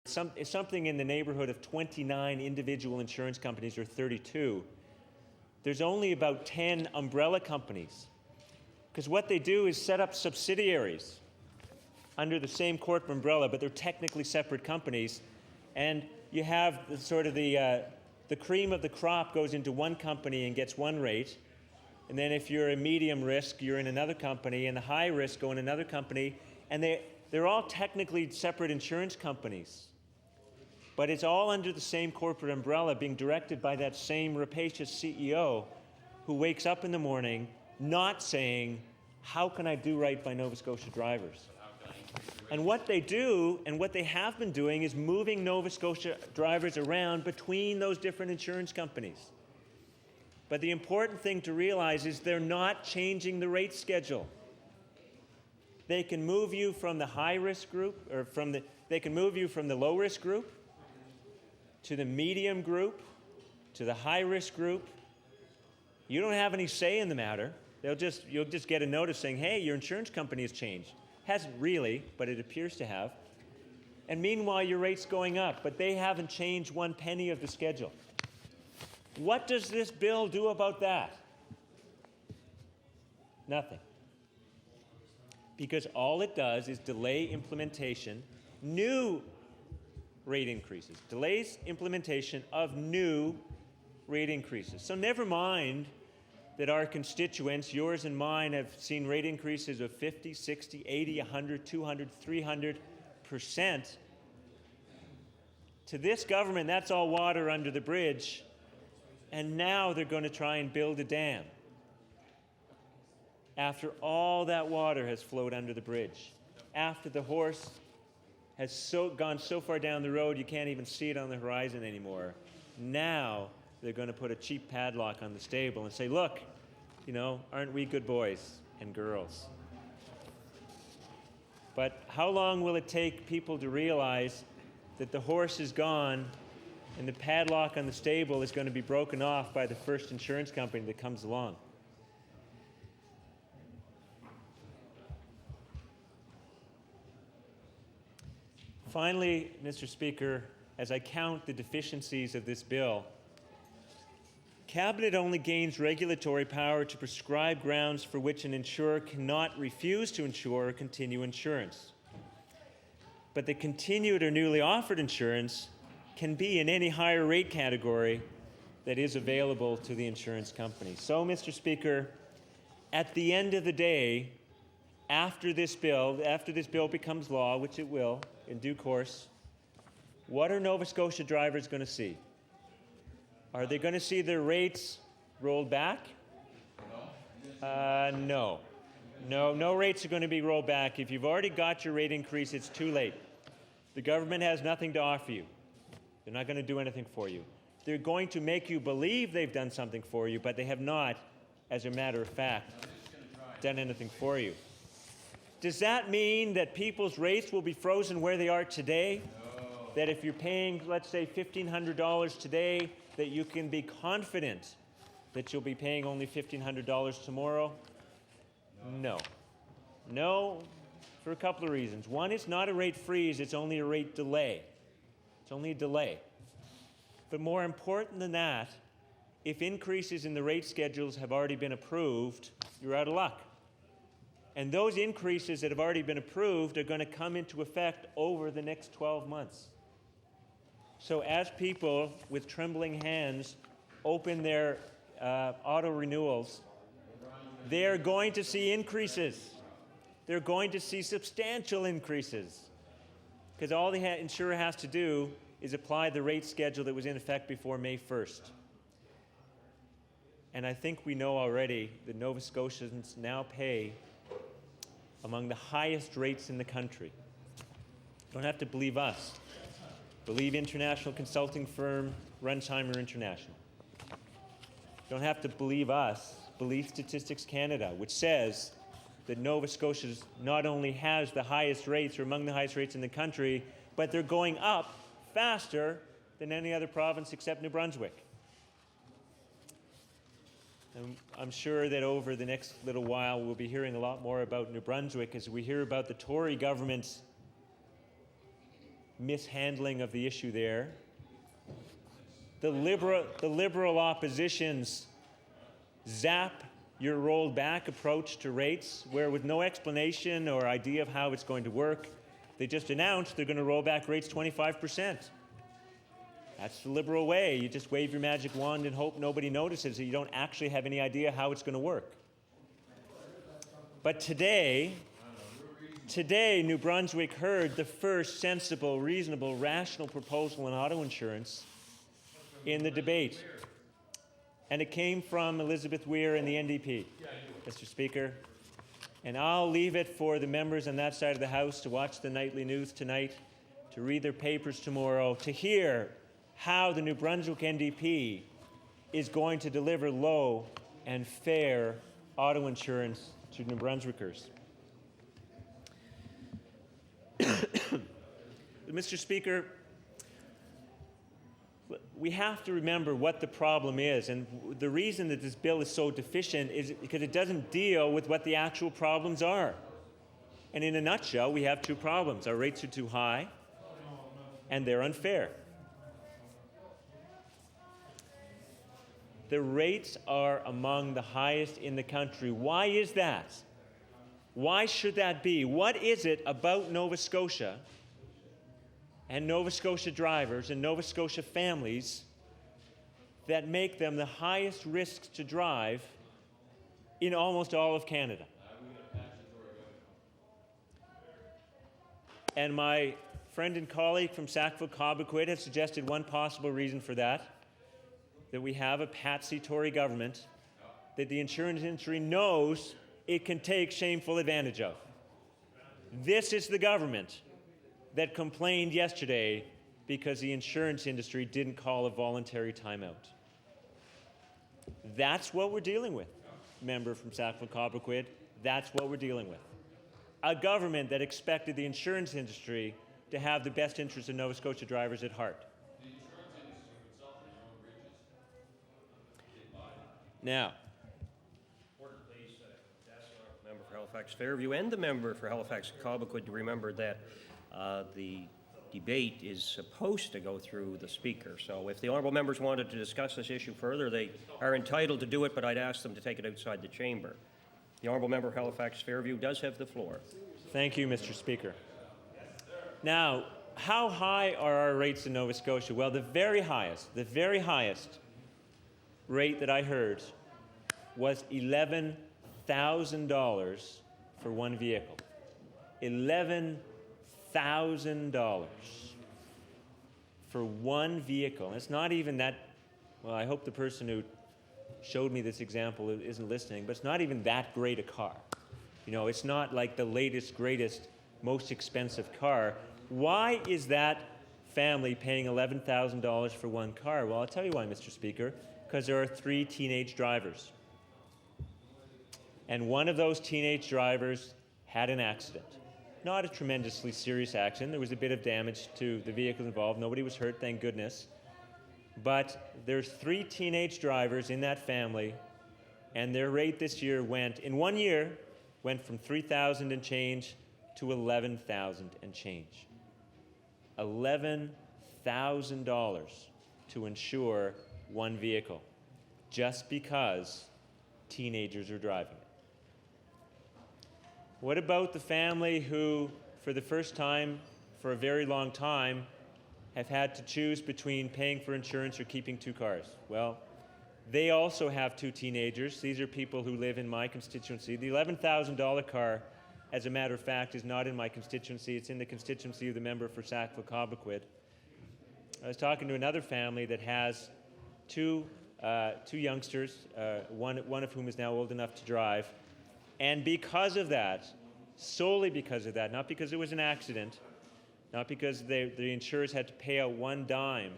something in the neighborhood of 29 individual insurance companies, or 32. There's only about 10 umbrella companies. Because what they do is set up subsidiaries under the same corporate umbrella, but they're technically separate companies. And you have the cream of the crop goes into one company and gets one rate. And then if you're a medium risk, you're in another company, and the high risk go in another company. And they're all technically separate insurance companies. But it's all under the same corporate umbrella, being directed by that same rapacious CEO who wakes up in the morning not saying, how can I do right by Nova Scotia drivers? And what they do, and what they have been doing, is moving Nova Scotia drivers around between those different insurance companies. But the important thing to realize is they're not changing the rate schedule. They can move you from the high-risk group, or they can move you from the low-risk group to the medium group, to the high-risk group. You don't have any say in the matter. You'll just get a notice saying, hey, your insurance company has changed. Hasn't really, but it appears to have. And meanwhile, your rate's going up, but they haven't changed one penny of the schedule. What does this bill do about that? Nothing. Because all it does is delay implementation, new rate increases, delays implementation of new rate increases. So never mind that our constituents, yours and mine, have seen rate increases of 50, 60, 80, 100, 200, 300%. To this government, that's all water under the bridge, and now they're going to try and build a dam after all that water has flowed under the bridge, after the horse has gone so far down the road you can't even see it on the horizon anymore. Now they're going to put a cheap padlock on the stable and say, look, aren't we good boys and girls? But how long will it take people to realize that the horse is gone and the padlock on the stable is going to be broken off by the first insurance company that comes along? Finally, Mr. Speaker, as I count the deficiencies of this bill, Cabinet only gains regulatory power to prescribe grounds for which an insurer cannot refuse to insure or continue insurance. But the continued or newly offered insurance can be in any higher rate category that is available to the insurance company. So, Mr. Speaker, at the end of the day, after this bill becomes law, which it will in due course, what are Nova Scotia drivers going to see? Are they going to see their rates rolled back? No. No rates are going to be rolled back. If you've already got your rate increase, it's too late. The government has nothing to offer you. They're not going to do anything for you. They're going to make you believe they've done something for you, but they have not, as a matter of fact, done anything for you. Does that mean that people's rates will be frozen where they are today? No. That if you're paying, let's say, $1,500 today, that you can be confident that you'll be paying only $1,500 tomorrow? No. No, for a couple of reasons. One, it's not a rate freeze, it's only a rate delay. It's only a delay. But more important than that, if increases in the rate schedules have already been approved, you're out of luck. And those increases that have already been approved are going to come into effect over the next 12 months. So as people with trembling hands open their auto renewals, they're going to see increases. They're going to see substantial increases. Because all the insurer has to do is apply the rate schedule that was in effect before May 1st. And I think we know already that Nova Scotians now pay among the highest rates in the country. You don't have to believe us. Believe international consulting firm Runsheimer International. You don't have to believe us. Believe Statistics Canada, which says that Nova Scotia not only has the highest rates or among the highest rates in the country, but they're going up faster than any other province except New Brunswick. And I'm sure that over the next little while we'll be hearing a lot more about New Brunswick as we hear about the Tory government's mishandling of the issue there. The liberal opposition's zap your rolled back approach to rates, where with no explanation or idea of how it's going to work, they just announced they're going to roll back rates 25%. That's the liberal way. You just wave your magic wand and hope nobody notices that you don't actually have any idea how it's going to work. But today, New Brunswick heard the first sensible, reasonable, rational proposal on auto insurance in the debate. And it came from Elizabeth Weir and the NDP, Mr. Speaker. And I'll leave it for the members on that side of the House to watch the nightly news tonight, to read their papers tomorrow, to hear how the New Brunswick NDP is going to deliver low and fair auto insurance to New Brunswickers. Mr. Speaker, we have to remember what the problem is, and the reason that this bill is so deficient is because it doesn't deal with what the actual problems are. And in a nutshell, we have two problems. Our rates are too high, and they're unfair. The rates are among the highest in the country. Why is that? Why should that be? What is it about Nova Scotia and Nova Scotia drivers and Nova Scotia families that make them the highest risks to drive in almost all of Canada? And my friend and colleague from Sackville-Cobequid has suggested one possible reason for that we have a patsy Tory government that the insurance industry knows it can take shameful advantage of. This is the government that complained yesterday because the insurance industry didn't call a voluntary timeout. That's what we're dealing with, member from Sackville-Cobequid. That's what we're dealing with. A government that expected the insurance industry to have the best interests of Nova Scotia drivers at heart. Now, member for Halifax Fairview and the member for Halifax Cobequid to remember that the debate is supposed to go through the speaker. So if the honourable members wanted to discuss this issue further, they are entitled to do it, but I'd ask them to take it outside the chamber. The honourable member for Halifax Fairview does have the floor. Thank you, Mr. Speaker. Now, how high are our rates in Nova Scotia? Well, the very highest rate that I heard was $11,000 for one vehicle. $11,000 for one vehicle. It's not even that, well, I hope the person who showed me this example isn't listening, but it's not even that great a car. You know, it's not like the latest, greatest, most expensive car. Why is that family paying $11,000 for one car? Well, I'll tell you why, Mr. Speaker. Because there are 3 teenage drivers. And one of those teenage drivers had an accident. Not a tremendously serious accident. There was a bit of damage to the vehicles involved. Nobody was hurt, thank goodness. But there's 3 teenage drivers in that family, and their rate this year in 1 year, went from $3,000 and change to $11,000 and change. $11,000 to insure one vehicle, just because teenagers are driving it. What about the family who, for the first time, for a very long time, have had to choose between paying for insurance or keeping 2 cars? Well, they also have 2 teenagers. These are people who live in my constituency. The $11,000 car, as a matter of fact, is not in my constituency. It's in the constituency of the member for Sackville-Cobequid. I was talking to another family that has two youngsters, one of whom is now old enough to drive. And because of that, solely because of that, not because it was an accident, not because the insurers had to pay out one dime,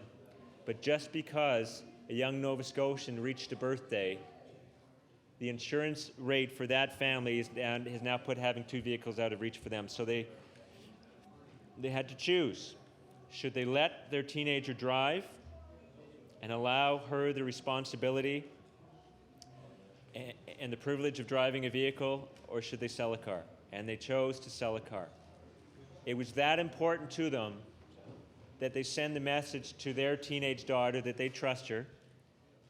but just because a young Nova Scotian reached a birthday, the insurance rate for that family has now put having 2 vehicles out of reach for them. So they had to choose. Should they let their teenager drive and allow her the responsibility and the privilege of driving a vehicle, or should they sell a car? And they chose to sell a car. It was that important to them that they send the message to their teenage daughter that they trust her,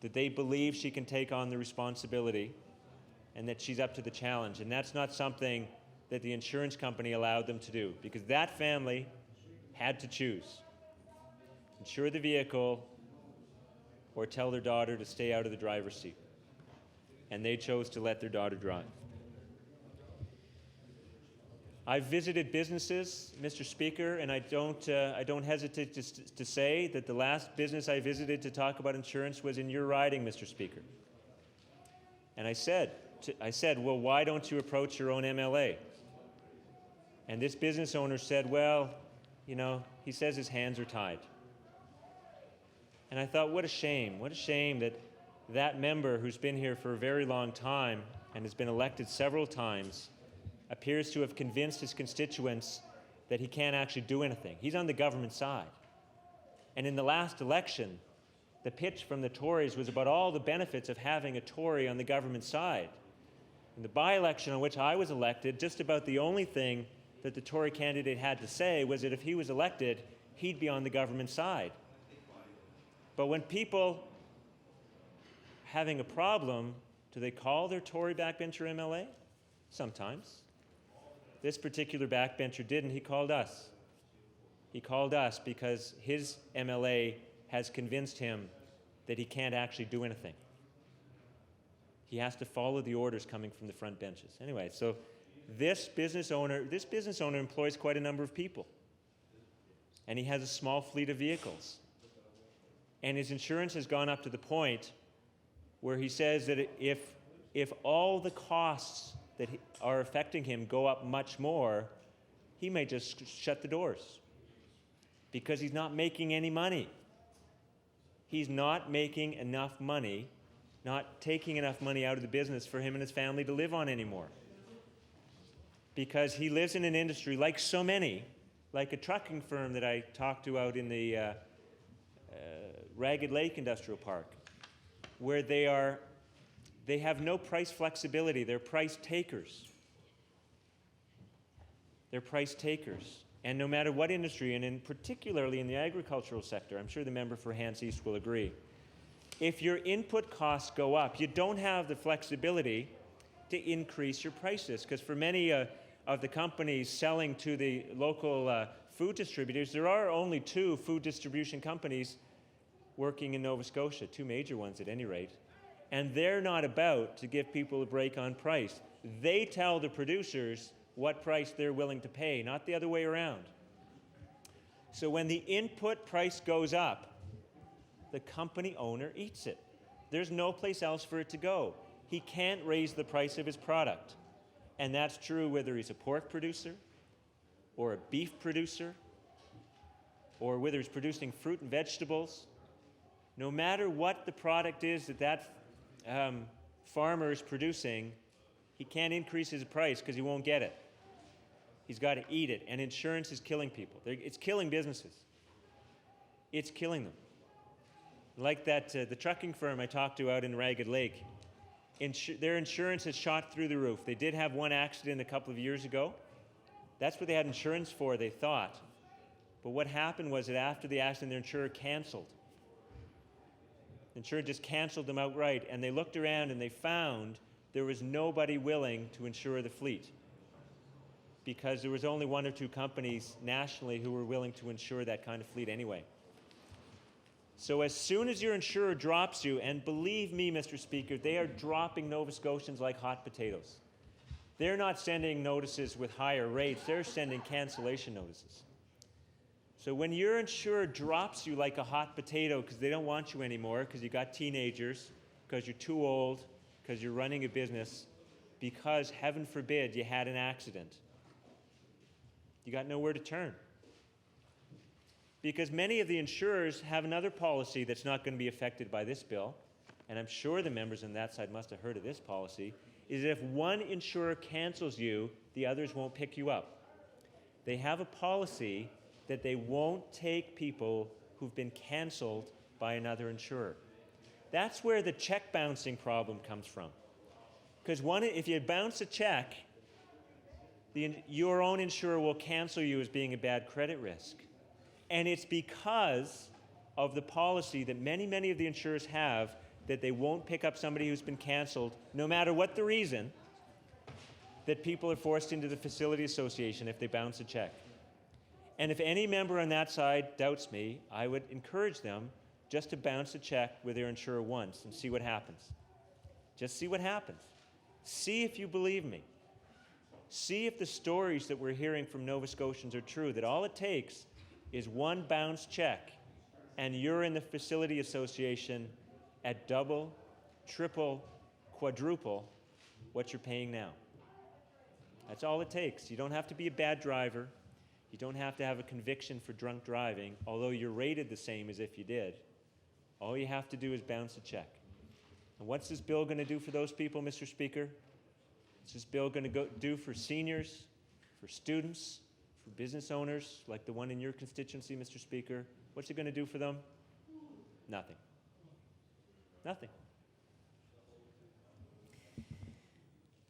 that they believe she can take on the responsibility, and that she's up to the challenge. And that's not something that the insurance company allowed them to do, because that family had to choose. Insure the vehicle or tell their daughter to stay out of the driver's seat. And they chose to let their daughter drive. I've visited businesses, Mr. Speaker, and I don't hesitate to say that the last business I visited to talk about insurance was in your riding, Mr. Speaker. And I said, well, why don't you approach your own MLA? And this business owner said, well, you know, he says his hands are tied. And I thought, what a shame that that member who's been here for a very long time and has been elected several times appears to have convinced his constituents that he can't actually do anything. He's on the government side. And in the last election, the pitch from the Tories was about all the benefits of having a Tory on the government side. In the by-election on which I was elected, just about the only thing that the Tory candidate had to say was that if he was elected, he'd be on the government side. But when people having a problem, do they call their Tory backbencher MLA? Sometimes. This particular backbencher didn't. He called us. He called us because his MLA has convinced him that he can't actually do anything. He has to follow the orders coming from the front benches. Anyway, so this business owner employs quite a number of people. And he has a small fleet of vehicles. And his insurance has gone up to the point where he says that if all the costs that are affecting him go up much more, he may just shut the doors because he's not making any money. He's not making enough money, not taking enough money out of the business for him and his family to live on anymore. Because he lives in an industry like so many, like a trucking firm that I talked to out in the Ragged Lake Industrial Park, where they have no price flexibility. They're price takers. They're price takers. And no matter what industry, and particularly in the agricultural sector, I'm sure the member for Hants East will agree, if your input costs go up, you don't have the flexibility to increase your prices. Because for many of the companies selling to the local food distributors, there are only 2 food distribution companies working in Nova Scotia, 2 major ones at any rate. And they're not about to give people a break on price. They tell the producers what price they're willing to pay, not the other way around. So when the input price goes up, the company owner eats it. There's no place else for it to go. He can't raise the price of his product. And that's true whether he's a pork producer or a beef producer or whether he's producing fruit and vegetables. No matter what the product is that farmer is producing, he can't increase his price because he won't get it. He's got to eat it, and insurance is killing people. It's killing businesses. It's killing them. Like that, the trucking firm I talked to out in Ragged Lake, their insurance has shot through the roof. They did have one accident a couple of years ago. That's what they had insurance for, they thought. But what happened was that after the accident, their insurer canceled. The insurer just canceled them outright, and they looked around and they found there was nobody willing to insure the fleet because there was only 1 or 2 companies nationally who were willing to insure that kind of fleet anyway. So as soon as your insurer drops you, and believe me, Mr. Speaker, they are dropping Nova Scotians like hot potatoes. They're not sending notices with higher rates, they're sending cancellation notices. So when your insurer drops you like a hot potato because they don't want you anymore, because you got teenagers, because you're too old, because you're running a business, because, heaven forbid, you had an accident, you got nowhere to turn. Because many of the insurers have another policy that's not going to be affected by this bill, and I'm sure the members on that side must have heard of this policy, is that if one insurer cancels you, the others won't pick you up. They have a policy that they won't take people who've been canceled by another insurer. That's where the check bouncing problem comes from. Because if you bounce a check, your own insurer will cancel you as being a bad credit risk. And it's because of the policy that many, many of the insurers have that they won't pick up somebody who's been canceled, no matter what the reason, that people are forced into the facility association if they bounce a check. And if any member on that side doubts me, I would encourage them just to bounce a check with their insurer once and see what happens. Just see what happens. See if you believe me. See if the stories that we're hearing from Nova Scotians are true, that all it takes is one bounce check and you're in the facility association at double, triple, quadruple what you're paying now. That's all it takes. You don't have to be a bad driver. You don't have to have a conviction for drunk driving, although you're rated the same as if you did. All you have to do is bounce a check. And what's this bill going to do for those people, Mr. Speaker? What's this bill going to do for seniors, for students, for business owners, like the one in your constituency, Mr. Speaker? What's it going to do for them? Nothing. Nothing.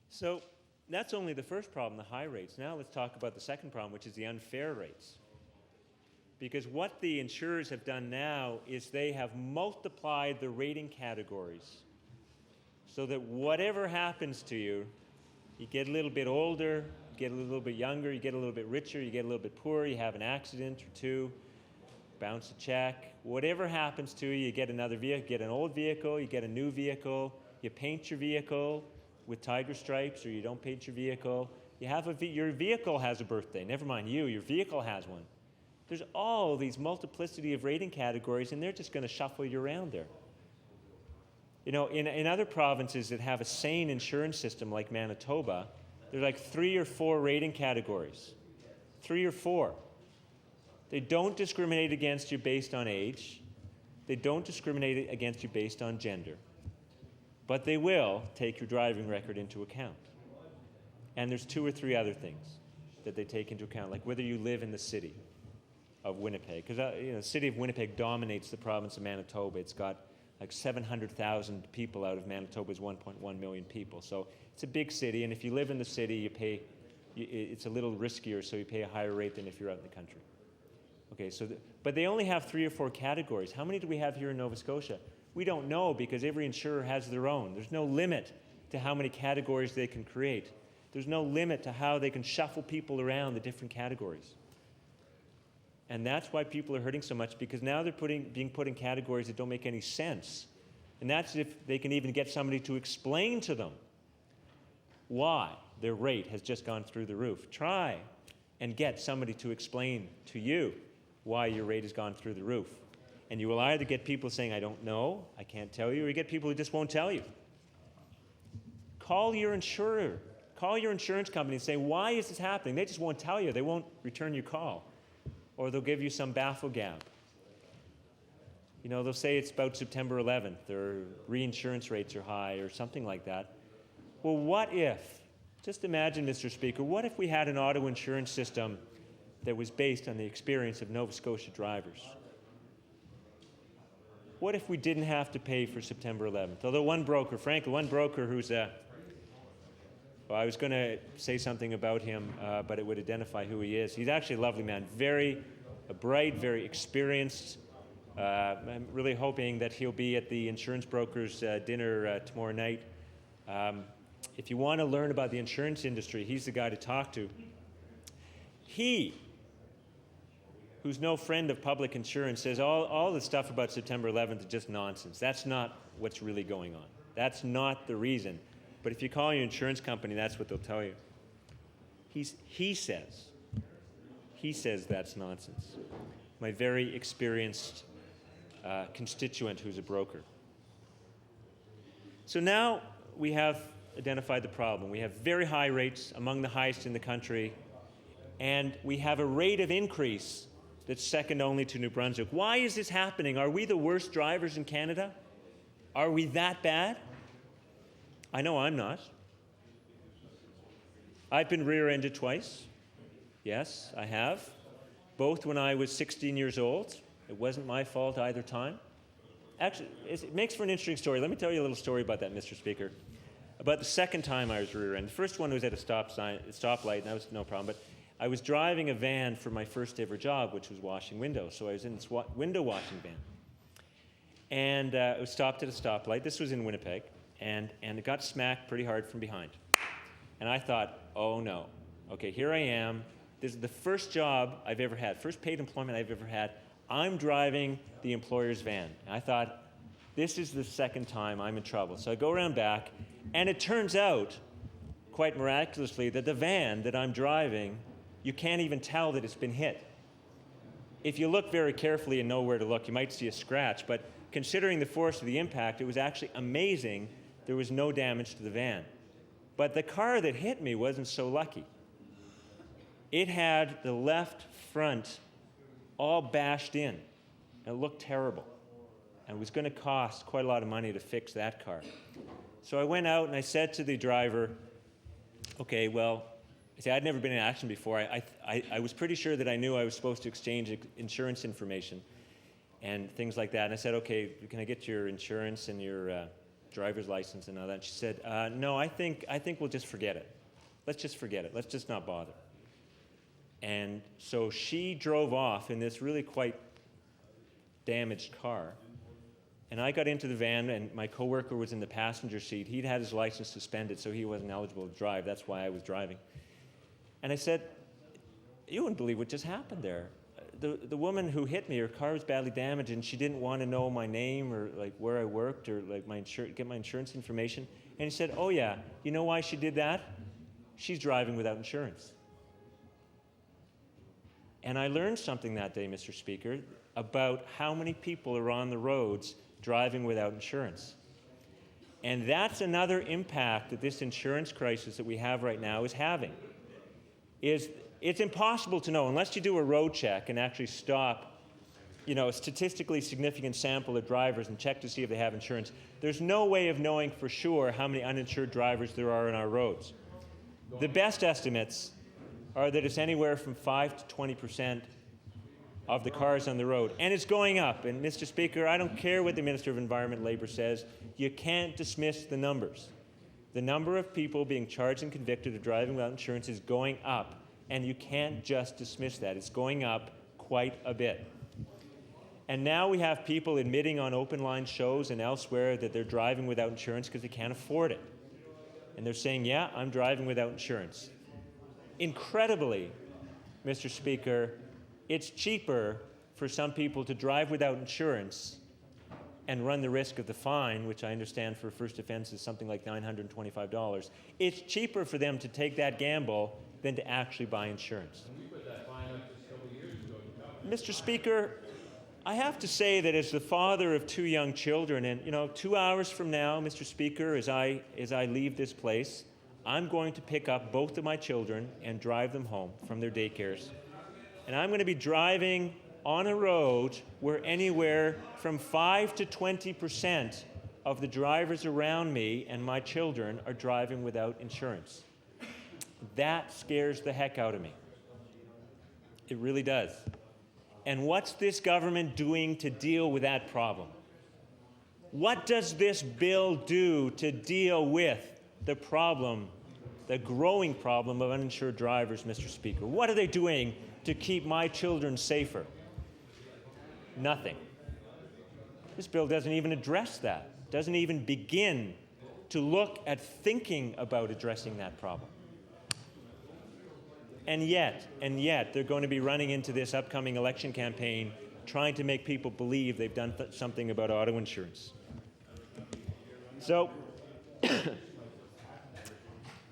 So that's only the first problem, the high rates. Now let's talk about the second problem, which is the unfair rates. Because what the insurers have done now is they have multiplied the rating categories so that whatever happens to you, you get a little bit older, you get a little bit younger, you get a little bit richer, you get a little bit poorer, you have an accident or two, bounce a check, whatever happens to you, you get another vehicle, you get an old vehicle, you get a new vehicle, you paint your vehicle with tiger stripes, or you don't paint your vehicle. You have your vehicle has a birthday. Never mind you, your vehicle has one. There's all these multiplicity of rating categories, and they're just going to shuffle you around there. You know, in other provinces that have a sane insurance system like Manitoba, there's like 3 or 4 rating categories. 3 or 4. They don't discriminate against you based on age. They don't discriminate against you based on gender. But they will take your driving record into account. And there's 2 or 3 other things that they take into account, like whether you live in the city of Winnipeg. Because the city of Winnipeg dominates the province of Manitoba. It's got like 700,000 people out of Manitoba's 1.1 million people. So it's a big city, and if you live in the city, you pay, it's a little riskier, so you pay a higher rate than if you're out in the country. Okay, so but they only have 3 or 4 categories. How many do we have here in Nova Scotia? We don't know, because every insurer has their own. There's no limit to how many categories they can create. There's no limit to how they can shuffle people around the different categories. And that's why people are hurting so much, because now they're being put in categories that don't make any sense. And that's if they can even get somebody to explain to them why their rate has just gone through the roof. Try and get somebody to explain to you why your rate has gone through the roof. And you will either get people saying, I don't know, I can't tell you, or you get people who just won't tell you. Call your insurer. Call your insurance company and say, why is this happening? They just won't tell you. They won't return your call. Or they'll give you some baffle gab. You know, they'll say it's about September 11th, their reinsurance rates are high, or something like that. Well, what if, just imagine, Mr. Speaker, what if we had an auto insurance system that was based on the experience of Nova Scotia drivers? What if we didn't have to pay for September 11th? Although one broker, frankly, one broker who's well, I was going to say something about him, but it would identify who he is. He's actually a lovely man, very bright, very experienced. I'm really hoping that he'll be at the insurance brokers' dinner tomorrow night. If you want to learn about the insurance industry, he's the guy to talk to. He, who's no friend of public insurance, says all the stuff about September 11th is just nonsense. That's not what's really going on. That's not the reason. But if you call your insurance company, that's what they'll tell you. He says that's nonsense. My very experienced constituent who's a broker. So now we have identified the problem. We have very high rates, among the highest in the country, and we have a rate of increase that's second only to New Brunswick. Why is this happening? Are we the worst drivers in Canada? Are we that bad? I know I'm not. I've been rear-ended twice. Yes, I have. Both when I was 16 years old. It wasn't my fault either time. Actually, it makes for an interesting story. Let me tell you a little story about that, Mr. Speaker. About the second time I was rear-ended. The first one was at a stoplight, and that was no problem. I was driving a van for my first ever job, which was washing windows. So I was in this window washing van. And it was stopped at a stoplight. This was in Winnipeg. And it got smacked pretty hard from behind. And I thought, oh no. Okay, here I am. This is the first job I've ever had, first paid employment I've ever had. I'm driving the employer's van. And I thought, this is the second time I'm in trouble. So I go around back, and it turns out, quite miraculously, that the van that I'm driving, you can't even tell that it's been hit. If you look very carefully and know where to look, you might see a scratch, but considering the force of the impact, it was actually amazing there was no damage to the van. But the car that hit me wasn't so lucky. It had the left front all bashed in. It looked terrible. And it was going to cost quite a lot of money to fix that car. So I went out and I said to the driver, okay, well, see, I'd never been in action before. I was pretty sure that I knew I was supposed to exchange insurance information and things like that. And I said, okay, can I get your insurance and your driver's license and all that? And she said, no, I think we'll just forget it. Let's just forget it. Let's just not bother. And so she drove off in this really quite damaged car. And I got into the van, and my coworker was in the passenger seat. He'd had his license suspended, so he wasn't eligible to drive. That's why I was driving. And I said, you wouldn't believe what just happened there. The woman who hit me, her car was badly damaged, and she didn't want to know my name or like where I worked or like get my insurance information. And he said, oh yeah, you know why she did that? She's driving without insurance. And I learned something that day, Mr. Speaker, about how many people are on the roads driving without insurance. And that's another impact that this insurance crisis that we have right now is having. It's impossible to know, unless you do a road check and actually stop, a statistically significant sample of drivers and check to see if they have insurance. There's no way of knowing for sure how many uninsured drivers there are on our roads. The best estimates are that it's anywhere from 5 to 20% of the cars on the road. And it's going up. And Mr. Speaker, I don't care what the Minister of Environment and Labour says. You can't dismiss the numbers. The number of people being charged and convicted of driving without insurance is going up. And you can't just dismiss that. It's going up quite a bit. And now we have people admitting on open line shows and elsewhere that they're driving without insurance because they can't afford it. And they're saying, yeah, I'm driving without insurance. Incredibly, Mr. Speaker, it's cheaper for some people to drive without insurance and run the risk of the fine, which I understand for a first offense is something like $925. It's cheaper for them to take that gamble than to actually buy insurance. And we put that fine up just a couple of years ago. Mr. Speaker, I have to say that as the father of 2 young children, and 2 hours from now, Mr. Speaker, as I leave this place, I'm going to pick up both of my children and drive them home from their daycares. And I'm going to be driving on a road where anywhere from 5 to 20% of the drivers around me and my children are driving without insurance. That scares the heck out of me. It really does. And what's this government doing to deal with that problem? What does this bill do to deal with the problem, the growing problem of uninsured drivers, Mr. Speaker? What are they doing to keep my children safer? Nothing. This bill doesn't even address that, doesn't even begin to look at thinking about addressing that problem. And yet, they're going to be running into this upcoming election campaign trying to make people believe they've done something about auto insurance. So,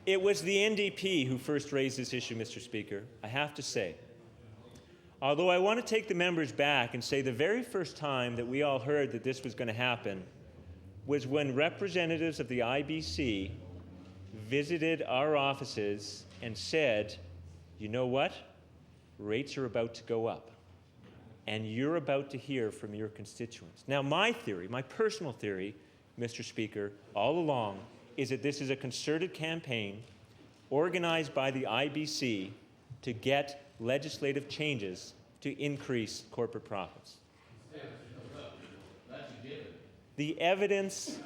it was the NDP who first raised this issue, Mr. Speaker, I have to say. Although I want to take the members back and say the very first time that we all heard that this was going to happen was when representatives of the IBC visited our offices and said, you know what? Rates are about to go up, and you're about to hear from your constituents. Now, my theory, my personal theory, Mr. Speaker, all along, is that this is a concerted campaign organized by the IBC to get legislative changes to increase corporate profits. The evidence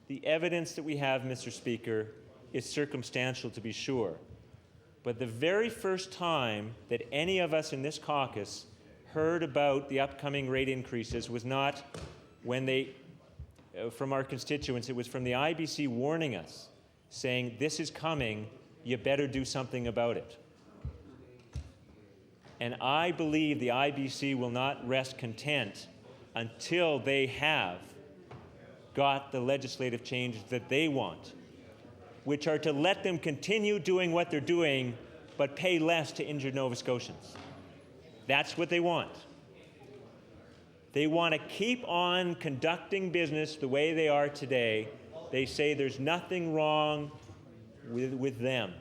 that we have, Mr. Speaker, is circumstantial, to be sure. But the very first time that any of us in this caucus heard about the upcoming rate increases was not when they, from our constituents, it was from the IBC warning us, saying, this is coming, you better do something about it. And I believe the IBC will not rest content until they have got the legislative changes that they want, which are to let them continue doing what they're doing, but pay less to injured Nova Scotians. That's what they want. They want to keep on conducting business the way they are today. They say there's nothing wrong with them.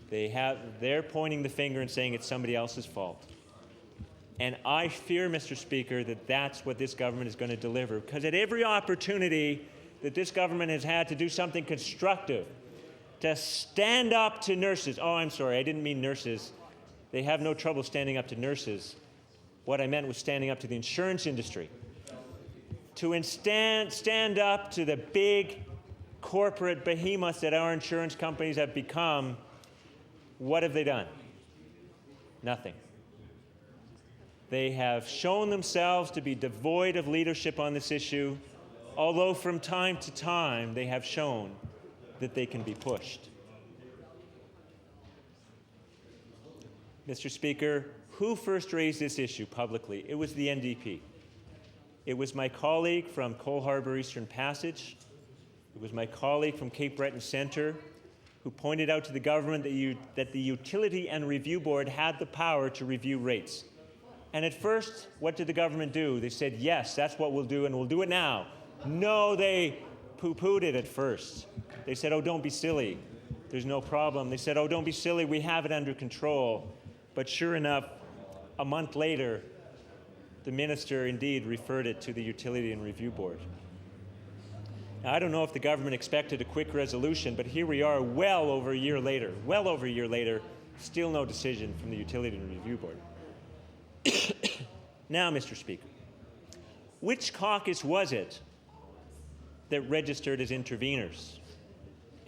They're pointing the finger and saying it's somebody else's fault. And I fear, Mr. Speaker, that that's what this government is going to deliver. Because at every opportunity that this government has had to do something constructive, to stand up to nurses. Oh, I'm sorry, I didn't mean nurses. They have no trouble standing up to nurses. What I meant was standing up to the insurance industry. To stand up to the big corporate behemoths that our insurance companies have become. What have they done? Nothing. They have shown themselves to be devoid of leadership on this issue, although from time to time they have shown that they can be pushed. Mr. Speaker, who first raised this issue publicly? It was the NDP. It was my colleague from Cole Harbour Eastern Passage. It was my colleague from Cape Breton Centre who pointed out to the government that the Utility and Review Board had the power to review rates. And at first, what did the government do? They said, yes, that's what we'll do, and we'll do it now. No, they poo-pooed it at first. They said, oh, don't be silly. There's no problem. They said, oh, don't be silly. We have it under control. But sure enough, a month later, the minister indeed referred it to the Utility and Review Board. Now, I don't know if the government expected a quick resolution, but here we are well over a year later, still no decision from the Utility and Review Board. Now, Mr. Speaker, which caucus was it that registered as interveners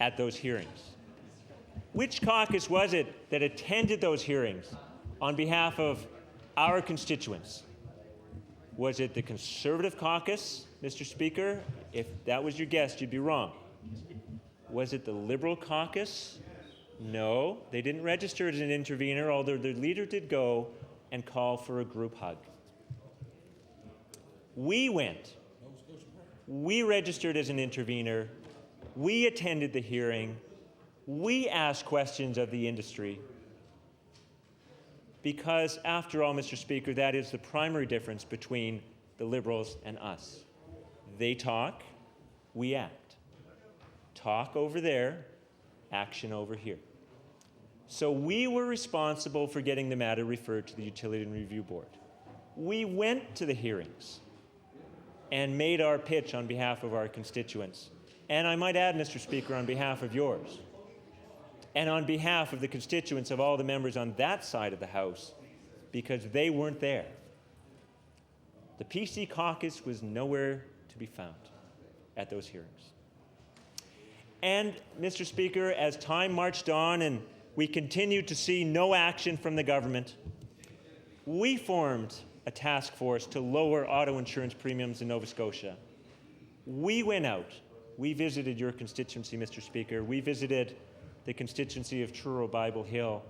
at those hearings? Which caucus was it that attended those hearings on behalf of our constituents? Was it the Conservative caucus, Mr. Speaker? If that was your guess, you'd be wrong. Was it the Liberal caucus? No, they didn't register as an intervener, although their leader did go and call for a group hug. We went. We registered as an intervener. We attended the hearing. We asked questions of the industry. Because, after all, Mr. Speaker, that is the primary difference between the Liberals and us. They talk, we act. Talk over there, action over here. So we were responsible for getting the matter referred to the Utility and Review Board. We went to the hearings and made our pitch on behalf of our constituents. And I might add, Mr. Speaker, on behalf of yours. And on behalf of the constituents of all the members on that side of the House, because they weren't there. The PC caucus was nowhere to be found at those hearings. And, Mr. Speaker, as time marched on and we continued to see no action from the government, we formed a task force to lower auto insurance premiums in Nova Scotia. We went out. We visited your constituency, Mr. Speaker. We visited the constituency of Truro Bible Hill.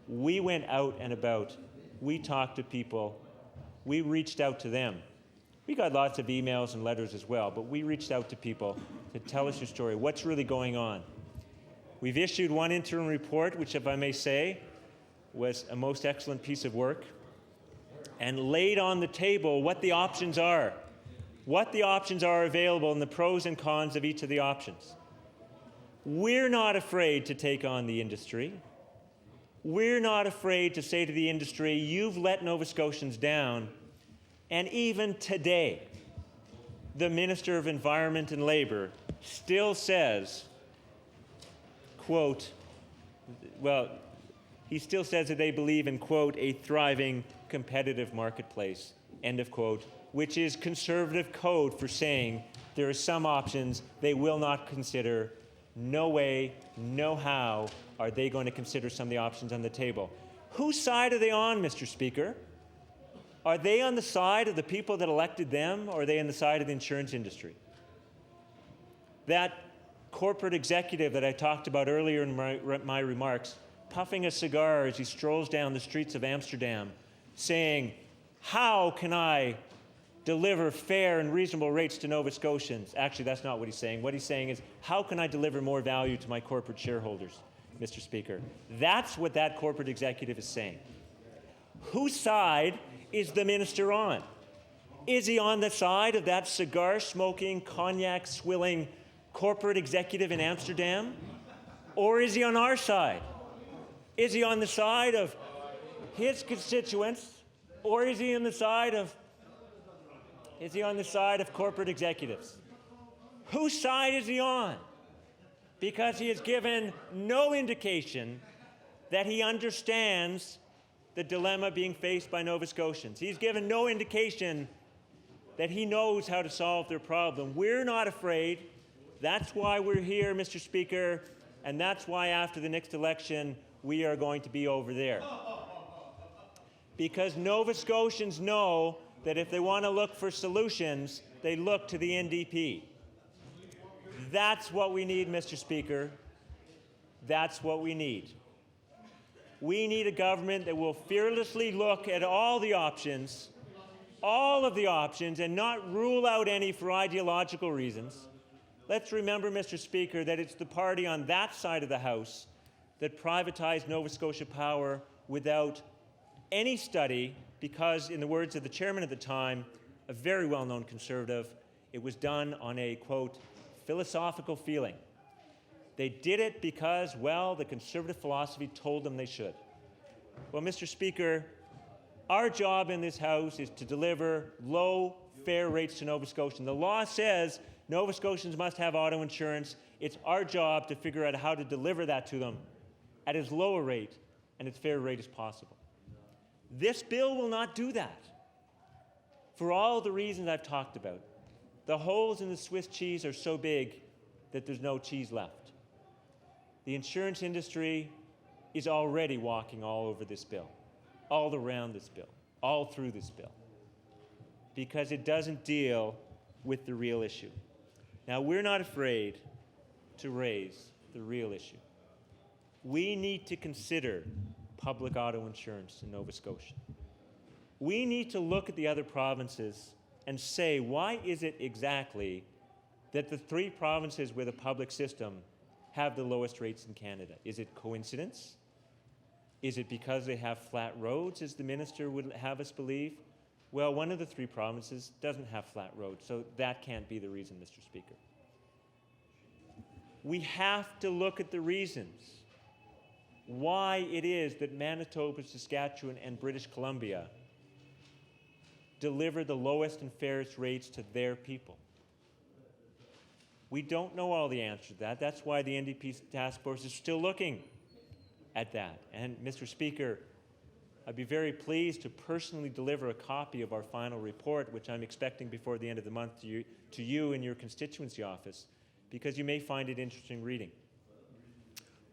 We went out and about. We talked to people. We reached out to them. We got lots of emails and letters as well, but we reached out to people to tell us your story, what's really going on. We've issued one interim report, which, if I may say, was a most excellent piece of work, and laid on the table what the options are available and the pros and cons of each of the options. We're not afraid to take on the industry. We're not afraid to say to the industry, you've let Nova Scotians down. And even today, the Minister of Environment and Labour still says, quote, well, he still says that they believe in, quote, a thriving competitive marketplace, end of quote, which is conservative code for saying there are some options they will not consider no way, no how are they going to consider some of the options on the table. Whose side are they on, Mr. Speaker? Are they on the side of the people that elected them, or are they on the side of the insurance industry? That corporate executive that I talked about earlier in my remarks, puffing a cigar as he strolls down the streets of Amsterdam, saying, "How can I deliver fair and reasonable rates to Nova Scotians?" Actually, that's not what he's saying. What he's saying is, how can I deliver more value to my corporate shareholders, Mr. Speaker? That's what that corporate executive is saying. Whose side is the minister on? Is he on the side of that cigar-smoking, cognac-swilling corporate executive in Amsterdam? Or is he on our side? Is he on the side of his constituents? Or is he on the side of corporate executives? Whose side is he on? Because he has given no indication that he understands the dilemma being faced by Nova Scotians. He's given no indication that he knows how to solve their problem. We're not afraid. That's why we're here, Mr. Speaker, and that's why after the next election, we are going to be over there. Because Nova Scotians know that if they want to look for solutions, they look to the NDP. That's what we need, Mr. Speaker. That's what we need. We need a government that will fearlessly look at all of the options, and not rule out any for ideological reasons. Let's remember, Mr. Speaker, that it's the party on that side of the House that privatized Nova Scotia Power without any study, because, in the words of the chairman at the time, a very well-known conservative, it was done on a, quote, philosophical feeling. They did it because, well, the conservative philosophy told them they should. Well, Mr. Speaker, our job in this House is to deliver low, fair rates to Nova Scotians. The law says Nova Scotians must have auto insurance. It's our job to figure out how to deliver that to them at as low a rate and as fair a rate as possible. This bill will not do that for all the reasons I've talked about. The holes in the Swiss cheese are so big that there's no cheese left. The insurance industry is already walking all over this bill, all around this bill, all through this bill, because it doesn't deal with the real issue. Now, we're not afraid to raise the real issue. We need to consider public auto insurance in Nova Scotia. We need to look at the other provinces and say, why is it exactly that the three provinces with a public system have the lowest rates in Canada? Is it coincidence? Is it because they have flat roads, as the minister would have us believe? Well, one of the three provinces doesn't have flat roads, so that can't be the reason, Mr. Speaker. We have to look at the reasons why it is that Manitoba, Saskatchewan, and British Columbia deliver the lowest and fairest rates to their people. We don't know all the answers to that. That's why the NDP task force is still looking at that. And, Mr. Speaker, I'd be very pleased to personally deliver a copy of our final report, which I'm expecting before the end of the month to you in your constituency office, because you may find it interesting reading.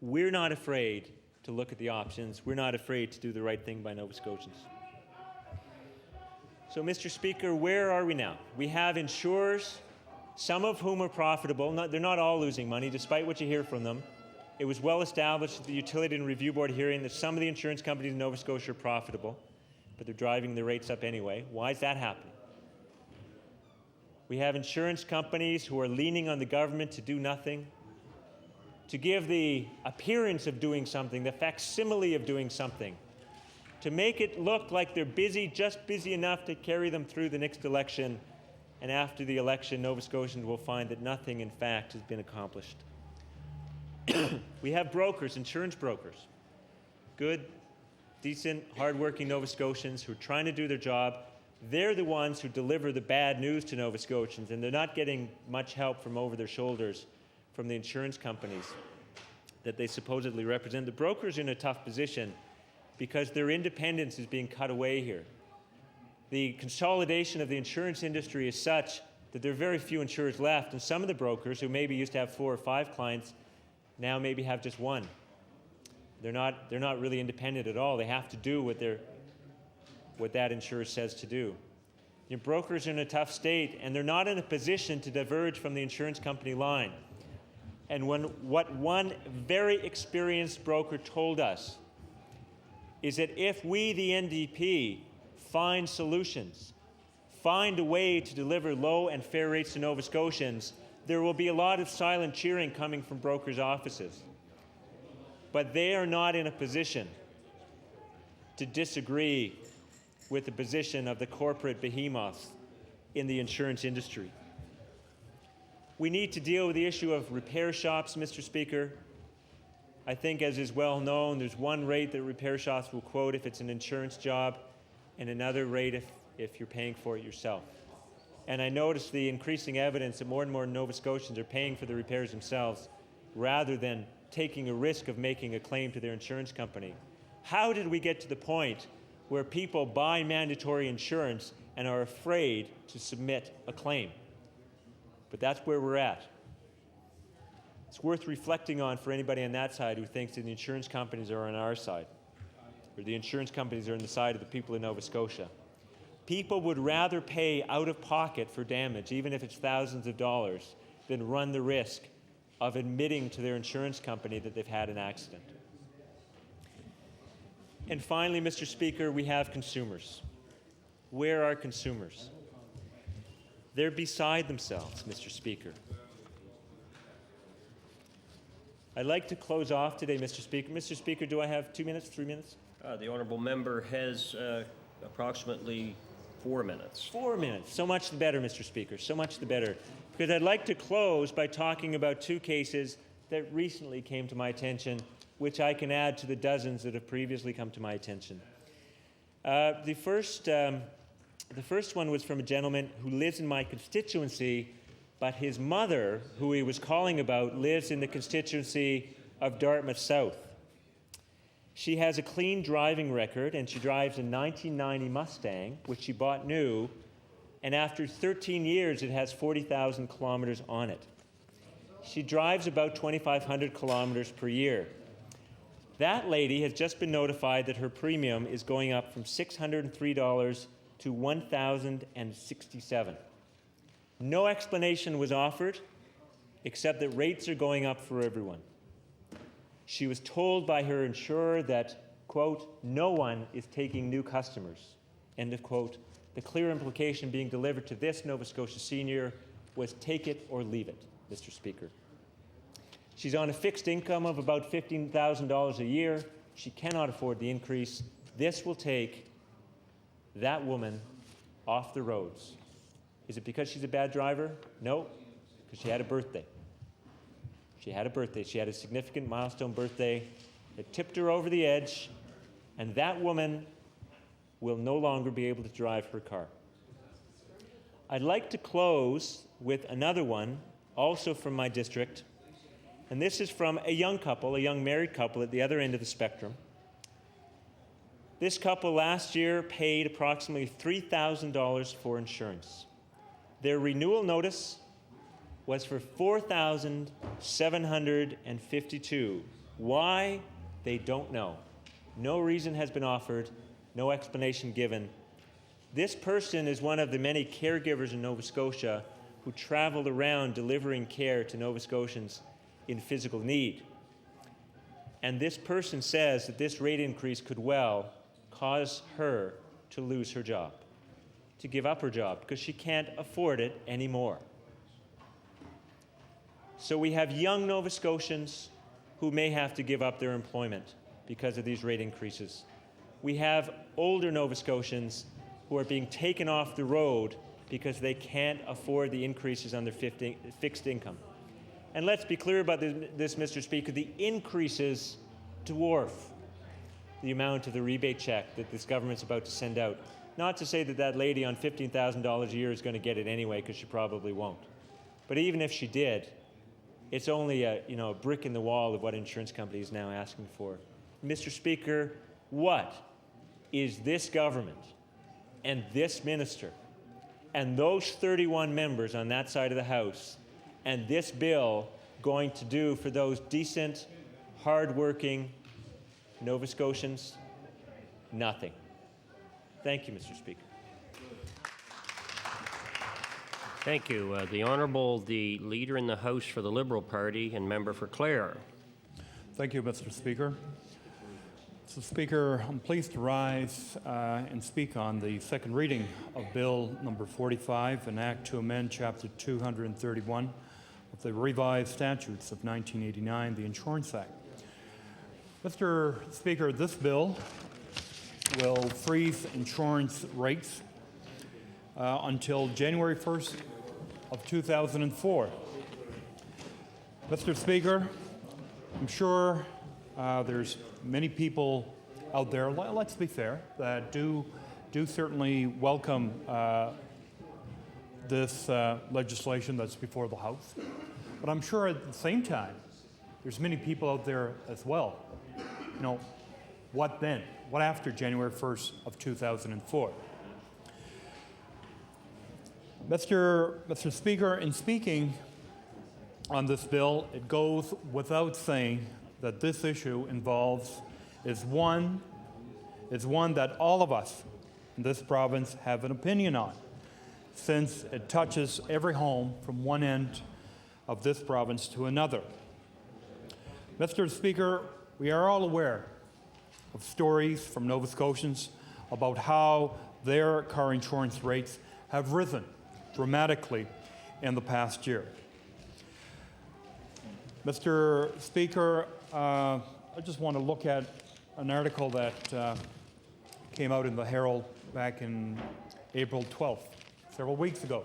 We're not afraid to look at the options. We're not afraid to do the right thing by Nova Scotians. So, Mr. Speaker, where are we now? We have insurers, some of whom are profitable. They're not all losing money, despite what you hear from them. It was well established at the Utility and Review Board hearing that some of the insurance companies in Nova Scotia are profitable, but they're driving the rates up anyway. Why is that happening? We have insurance companies who are leaning on the government to do nothing, to give the appearance of doing something, the facsimile of doing something, to make it look like they're busy, just busy enough to carry them through the next election. And after the election, Nova Scotians will find that nothing, in fact, has been accomplished. We have brokers, insurance brokers, good, decent, hardworking Nova Scotians who are trying to do their job. They're the ones who deliver the bad news to Nova Scotians, and they're not getting much help from over their shoulders from the insurance companies that they supposedly represent. The brokers are in a tough position because their independence is being cut away here. The consolidation of the insurance industry is such that there are very few insurers left, and some of the brokers who maybe used to have 4 or 5 clients now maybe have just one. They're not really independent at all. They have to do what that insurer says to do. Your brokers are in a tough state, and they're not in a position to diverge from the insurance company line. And what one very experienced broker told us is that if we, the NDP, find solutions, find a way to deliver low and fair rates to Nova Scotians, there will be a lot of silent cheering coming from brokers' offices. But they are not in a position to disagree with the position of the corporate behemoths in the insurance industry. We need to deal with the issue of repair shops, Mr. Speaker. I think, as is well known, there's one rate that repair shops will quote if it's an insurance job, and another rate if you're paying for it yourself. And I notice the increasing evidence that more and more Nova Scotians are paying for the repairs themselves rather than taking a risk of making a claim to their insurance company. How did we get to the point where people buy mandatory insurance and are afraid to submit a claim? But that's where we're at. It's worth reflecting on for anybody on that side who thinks that the insurance companies are on our side, or the insurance companies are on the side of the people in Nova Scotia. People would rather pay out of pocket for damage, even if it's thousands of dollars, than run the risk of admitting to their insurance company that they've had an accident. And finally, Mr. Speaker, we have consumers. Where are consumers? They're beside themselves, Mr. Speaker. I'd like to close off today, Mr. Speaker. Mr. Speaker, do I have 2 minutes, 3 minutes? The honourable member has approximately 4 minutes. 4 minutes. So much the better, Mr. Speaker. So much the better. Because I'd like to close by talking about two cases that recently came to my attention, which I can add to the dozens that have previously come to my attention. The first one was from a gentleman who lives in my constituency, but his mother, who he was calling about, lives in the constituency of Dartmouth South. She has a clean driving record, and she drives a 1990 Mustang, which she bought new, and after 13 years, it has 40,000 kilometers on it. She drives about 2,500 kilometers per year. That lady has just been notified that her premium is going up from $603 to $1,067. No explanation was offered, except that rates are going up for everyone. She was told by her insurer that, quote, no one is taking new customers, end of quote. The clear implication being delivered to this Nova Scotia senior was take it or leave it, Mr. Speaker. She's on a fixed income of about $15,000 a year. She cannot afford the increase. This will take that woman off the roads. Is it because she's a bad driver? No, because she had a birthday. She had a birthday. She had a significant milestone birthday. It tipped her over the edge, and that woman will no longer be able to drive her car. I'd like to close with another one, also from my district, and this is from a young couple, a young married couple at the other end of the spectrum. This couple last year paid approximately $3,000 for insurance. Their renewal notice was for $4,752. Why? They don't know. No reason has been offered, no explanation given. This person is one of the many caregivers in Nova Scotia who traveled around delivering care to Nova Scotians in physical need. And this person says that this rate increase could well cause her to lose her job, to give up her job, because she can't afford it anymore. So we have young Nova Scotians who may have to give up their employment because of these rate increases. We have older Nova Scotians who are being taken off the road because they can't afford the increases on their fixed income. And let's be clear about this, Mr. Speaker, the increases dwarf the amount of the rebate check that this government's about to send out. Not to say that that lady on $15,000 a year is going to get it anyway, because she probably won't. But even if she did, it's only a brick in the wall of what insurance company is now asking for. Mr. Speaker, what is this government and this minister and those 31 members on that side of the House and this bill going to do for those decent, hard-working Nova Scotians? Nothing. Thank you, Mr. Speaker. Thank you. The Honourable, the Leader in the House for the Liberal Party and Member for Clare. Thank you, Mr. Speaker. Mr. Speaker, I'm pleased to rise and speak on the second reading of Bill number 45, an Act to amend Chapter 231 of the Revised Statutes of 1989, the Insurance Act. Mr. Speaker, this bill will freeze insurance rates until January 1st of 2004. Mr. Speaker, I'm sure there's many people out there, let's be fair, that do certainly welcome this legislation that's before the House. But I'm sure at the same time, there's many people out there as well. You know, what then? What after January 1st of 2004? Mr. Speaker, in speaking on this bill, it goes without saying that this issue is one that all of us in this province have an opinion on, since it touches every home from one end of this province to another. Mr. Speaker, we are all aware of stories from Nova Scotians about how their car insurance rates have risen dramatically in the past year. Mr. Speaker, I just want to look at an article that came out in the Herald back in April 12th, several weeks ago.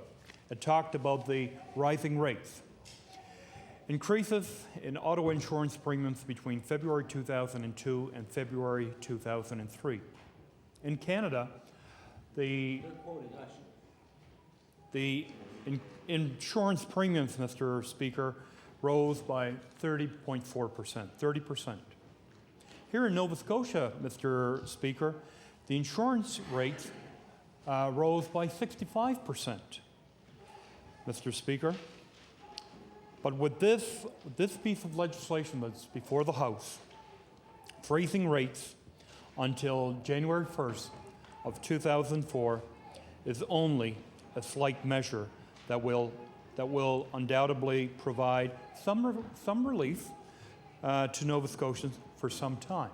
It talked about the rising rates. Increases in auto insurance premiums between February 2002 and February 2003. In Canada, the insurance premiums, Mr. Speaker, rose by 30.4%, 30%. Here in Nova Scotia, Mr. Speaker, the insurance rates rose by 65%, Mr. Speaker. But with this piece of legislation that's before the House, freezing rates until January 1st of 2004 is only a slight measure that will undoubtedly provide some relief to Nova Scotians for some time.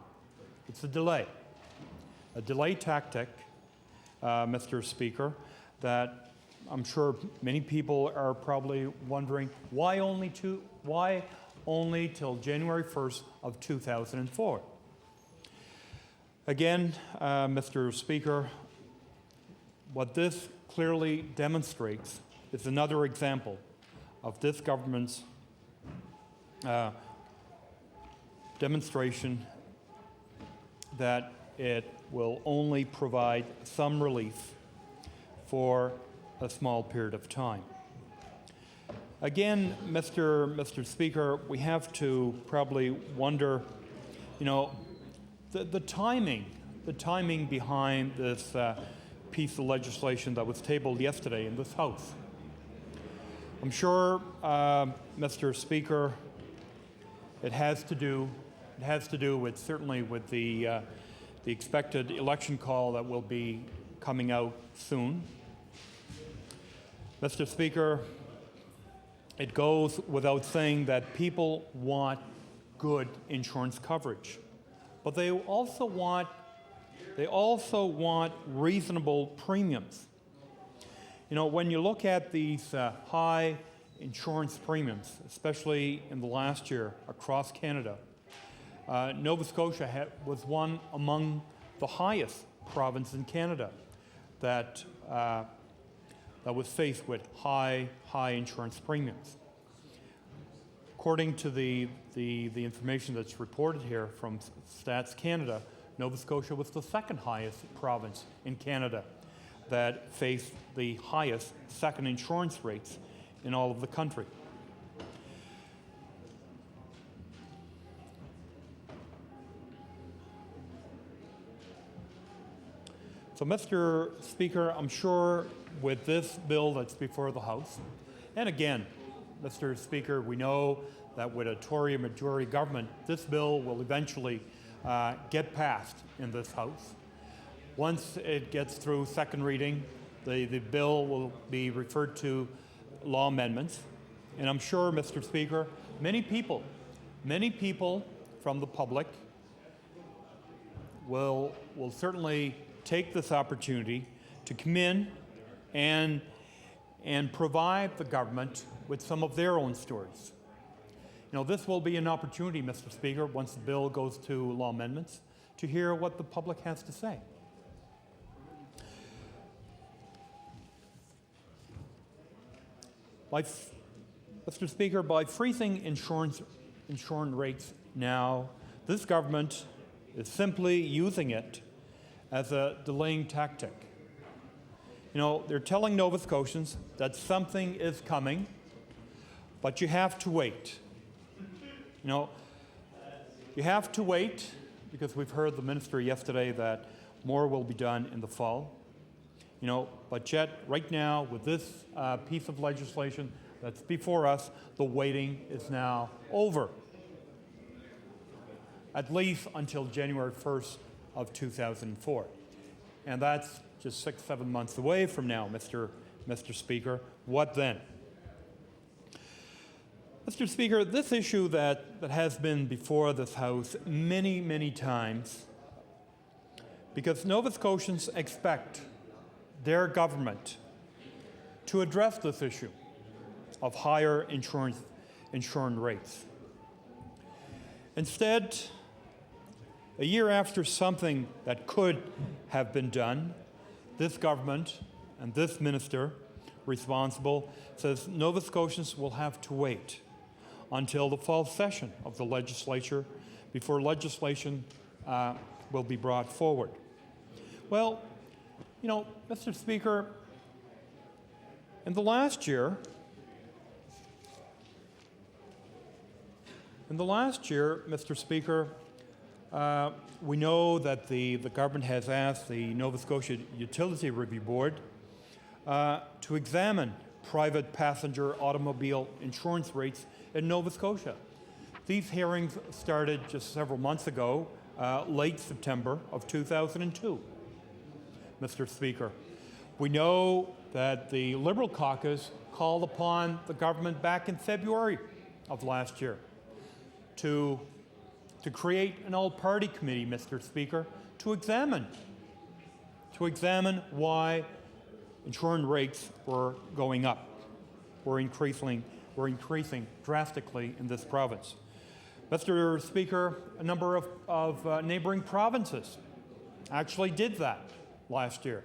It's a delay tactic, Mr. Speaker, that I'm sure many people are probably wondering why only till January 1st of 2004. Again, Mr. Speaker, what this clearly demonstrates is another example of this government's demonstration that it will only provide some relief for a small period of time. Again, Mr. Speaker, we have to probably wonder, you know, the timing behind this piece of legislation that was tabled yesterday in this House. I'm sure, Mr. Speaker, it has to do with certainly with the expected election call that will be coming out soon. Mr. Speaker, it goes without saying that people want good insurance coverage, but they also want reasonable premiums. You know, when you look at these high insurance premiums, especially in the last year across Canada, Nova Scotia was one among the highest provinces in Canada that was faced with high insurance premiums. According to the information that's reported here from Stats Canada, Nova Scotia was the second highest province in Canada that faced the highest second insurance rates in all of the country. So, Mr. Speaker, I'm sure with this bill that's before the House, and again, Mr. Speaker, we know that with a Tory majority government, this bill will eventually get passed in this House. Once it gets through second reading, the bill will be referred to law amendments. And I'm sure, Mr. Speaker, many people from the public will certainly take this opportunity to come in and provide the government with some of their own stories. You know, this will be an opportunity, Mr. Speaker, once the bill goes to law amendments, to hear what the public has to say. Mr. Speaker, by freezing insurance rates now, this government is simply using it as a delaying tactic. You know, they're telling Nova Scotians that something is coming, but you have to wait. You know, you have to wait because we've heard the minister yesterday that more will be done in the fall. You know, but yet, right now, with this piece of legislation that's before us, the waiting is now over, at least until January 1st of 2004. And that's just 6-7 months away from now, Mr. Speaker. What then? Mr. Speaker, this issue that has been before this House many, many times, because Nova Scotians expect their government to address this issue of higher insurance rates. Instead, a year after something that could have been done, this government and this minister responsible says Nova Scotians will have to wait until the fall session of the legislature before legislation will be brought forward. Well, you know, Mr. Speaker, in the last year, Mr. Speaker, we know that the government has asked the Nova Scotia Utility Review Board to examine private passenger automobile insurance rates in Nova Scotia. These hearings started just several months ago, late September of 2002. Mr. Speaker, we know that the Liberal caucus called upon the government back in February of last year to create an all-party committee, Mr. Speaker, to examine why insurance rates were going up, were increasing drastically in this province. Mr. Speaker, a number of neighboring provinces actually did that last year.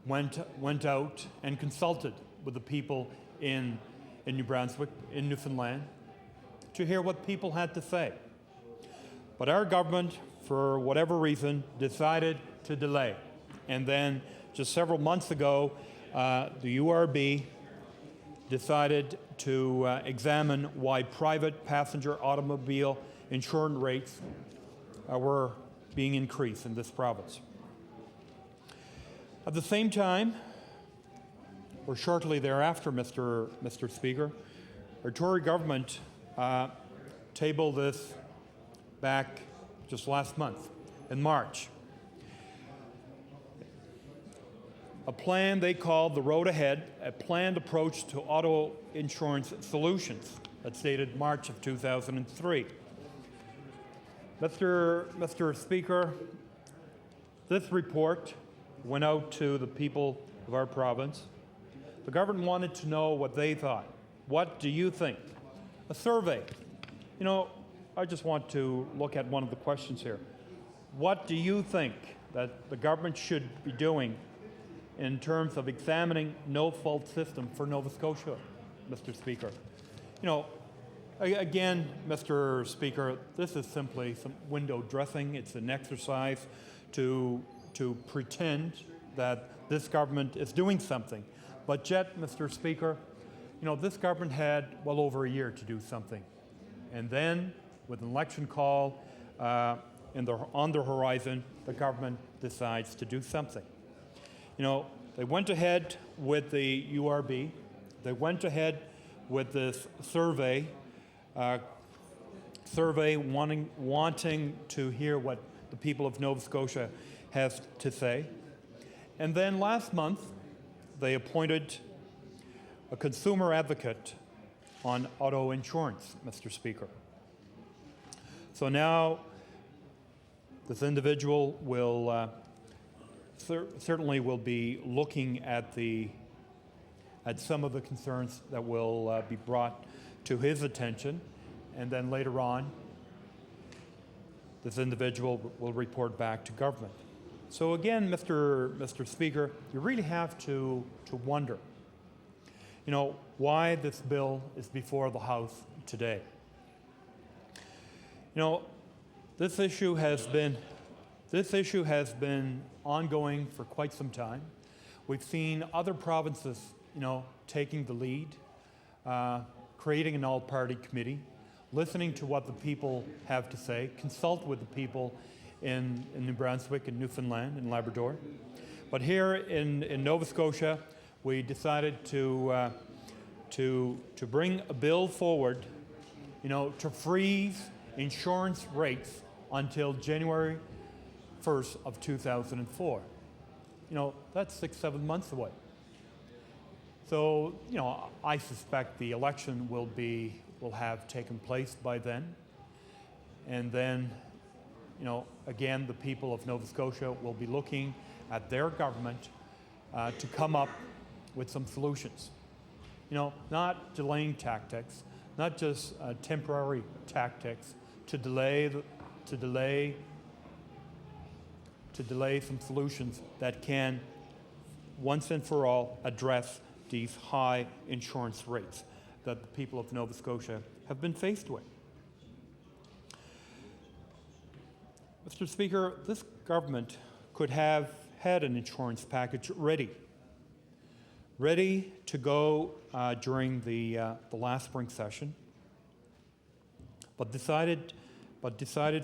Went out and consulted with the people in New Brunswick, in Newfoundland, to hear what people had to say. But our government, for whatever reason, decided to delay. And then just several months ago, the URB decided to examine why private passenger automobile insurance rates were being increased in this province. At the same time, or shortly thereafter, Mr. Speaker, our Tory government tabled this back just last month, in March. A plan they called The Road Ahead, a planned approach to auto insurance solutions, that's dated March of 2003. Mr. Speaker, this report went out to the people of our province. The government wanted to know what they thought. What do you think? A survey. You know, I just want to look at one of the questions here. What do you think that the government should be doing in terms of examining no-fault system for Nova Scotia, Mr. Speaker? You know, again, Mr. Speaker, this is simply some window dressing. It's an exercise to pretend that this government is doing something. But yet, Mr. Speaker, you know, this government had well over a year to do something. And then, with an election call on the horizon, the government decides to do something. You know, they went ahead with the URB. They went ahead with this survey survey wanting to hear what the people of Nova Scotia has to say. And then last month, they appointed a consumer advocate on auto insurance, Mr. Speaker. So now this individual will certainly will be looking at some of the concerns that will be brought to his attention, and then later on, this individual will report back to government. So again, Mr. Speaker, you really have to wonder, why this bill is before the House today. This issue has been ongoing for quite some time. We've seen other provinces, taking the lead, creating an all-party committee, listening to what the people have to say, consult with the people in New Brunswick and Newfoundland and Labrador. But here in Nova Scotia, we decided to bring a bill forward, to freeze insurance rates until January 1st of 2004. That's 6-7 months away. So, I suspect the election will have taken place by then. And then, again, the people of Nova Scotia will be looking at their government to come up with some solutions. Not delaying tactics, not just temporary tactics to delay some solutions that can, once and for all, address these high insurance rates that the people of Nova Scotia have been faced with. Mr. Speaker, this government could have had an insurance package ready to go during the last spring session, but decided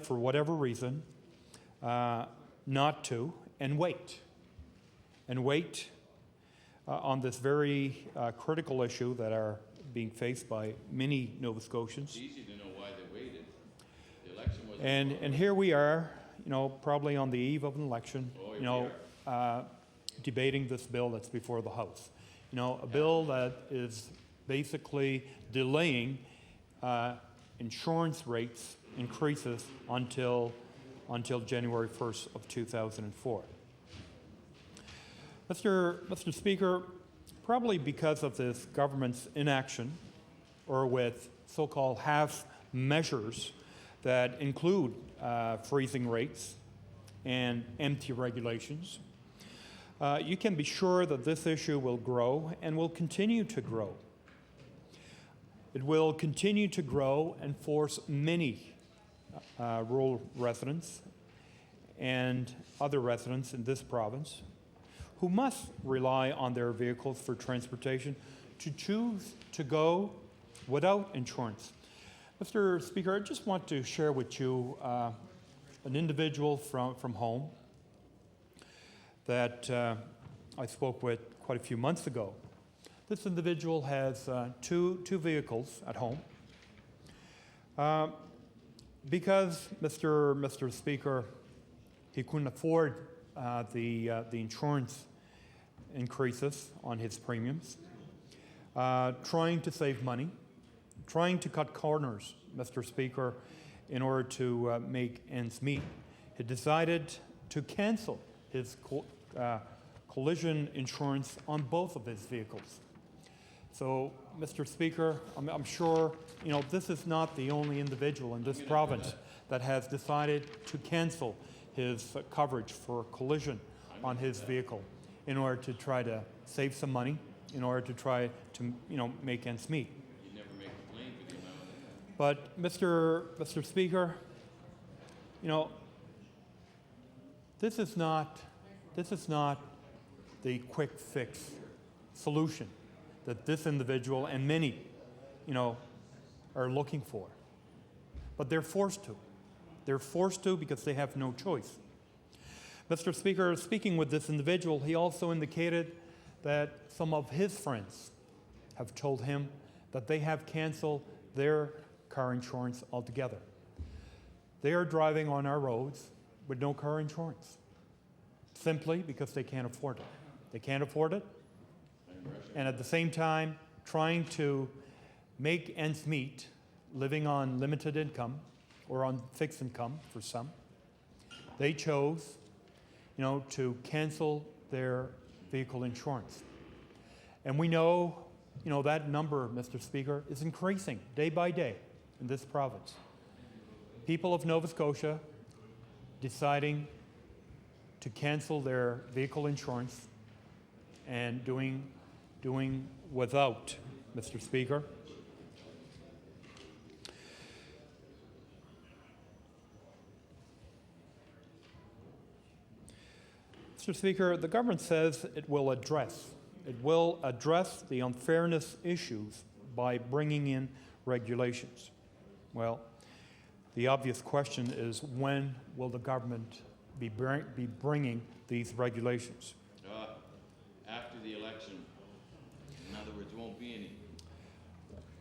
for whatever reason not to, and wait on this very critical issue that are being faced by many Nova Scotians. It's easy to know why they waited. The election was. And here we are, probably on the eve of an election, debating this bill that's before the House. A bill that is basically delaying insurance rates increases until January 1st of 2004. Mr. Speaker, probably because of this government's inaction, or with so-called half measures that include freezing rates and empty regulations, you can be sure that this issue will grow and will continue to grow. It will continue to grow and force many rural residents and other residents in this province who must rely on their vehicles for transportation to choose to go without insurance. Mr. Speaker, I just want to share with you an individual from home that I spoke with quite a few months ago. This individual has two vehicles at home. Because, Mr. Speaker, he couldn't afford the insurance increases on his premiums, trying to save money, trying to cut corners, Mr. Speaker, in order to make ends meet, he decided to cancel his collision insurance on both of his vehicles. So, Mr. Speaker, I'm sure this is not the only individual in this province that has decided to cancel his coverage for collision on his vehicle in order to try to save some money, in order to try to make ends meet. You never make a claim for the amount of that. But Mr. Speaker, this is not the quick fix solution that this individual and many, are looking for. But they're forced to. They're forced to because they have no choice. Mr. Speaker, speaking with this individual, he also indicated that some of his friends have told him that they have canceled their car insurance altogether. They are driving on our roads with no car insurance, simply because they can't afford it. They can't afford it, and at the same time, trying to make ends meet, living on limited income or on fixed income for some. They chose, to cancel their vehicle insurance. And we know, that number, Mr. Speaker, is increasing day by day in this province. People of Nova Scotia deciding to cancel their vehicle insurance and doing without, Mr. Speaker. Mr. Speaker, the government says it will address the unfairness issues by bringing in regulations. Well, the obvious question is, when will the government be bringing these regulations? After the election. In other words, there won't be any.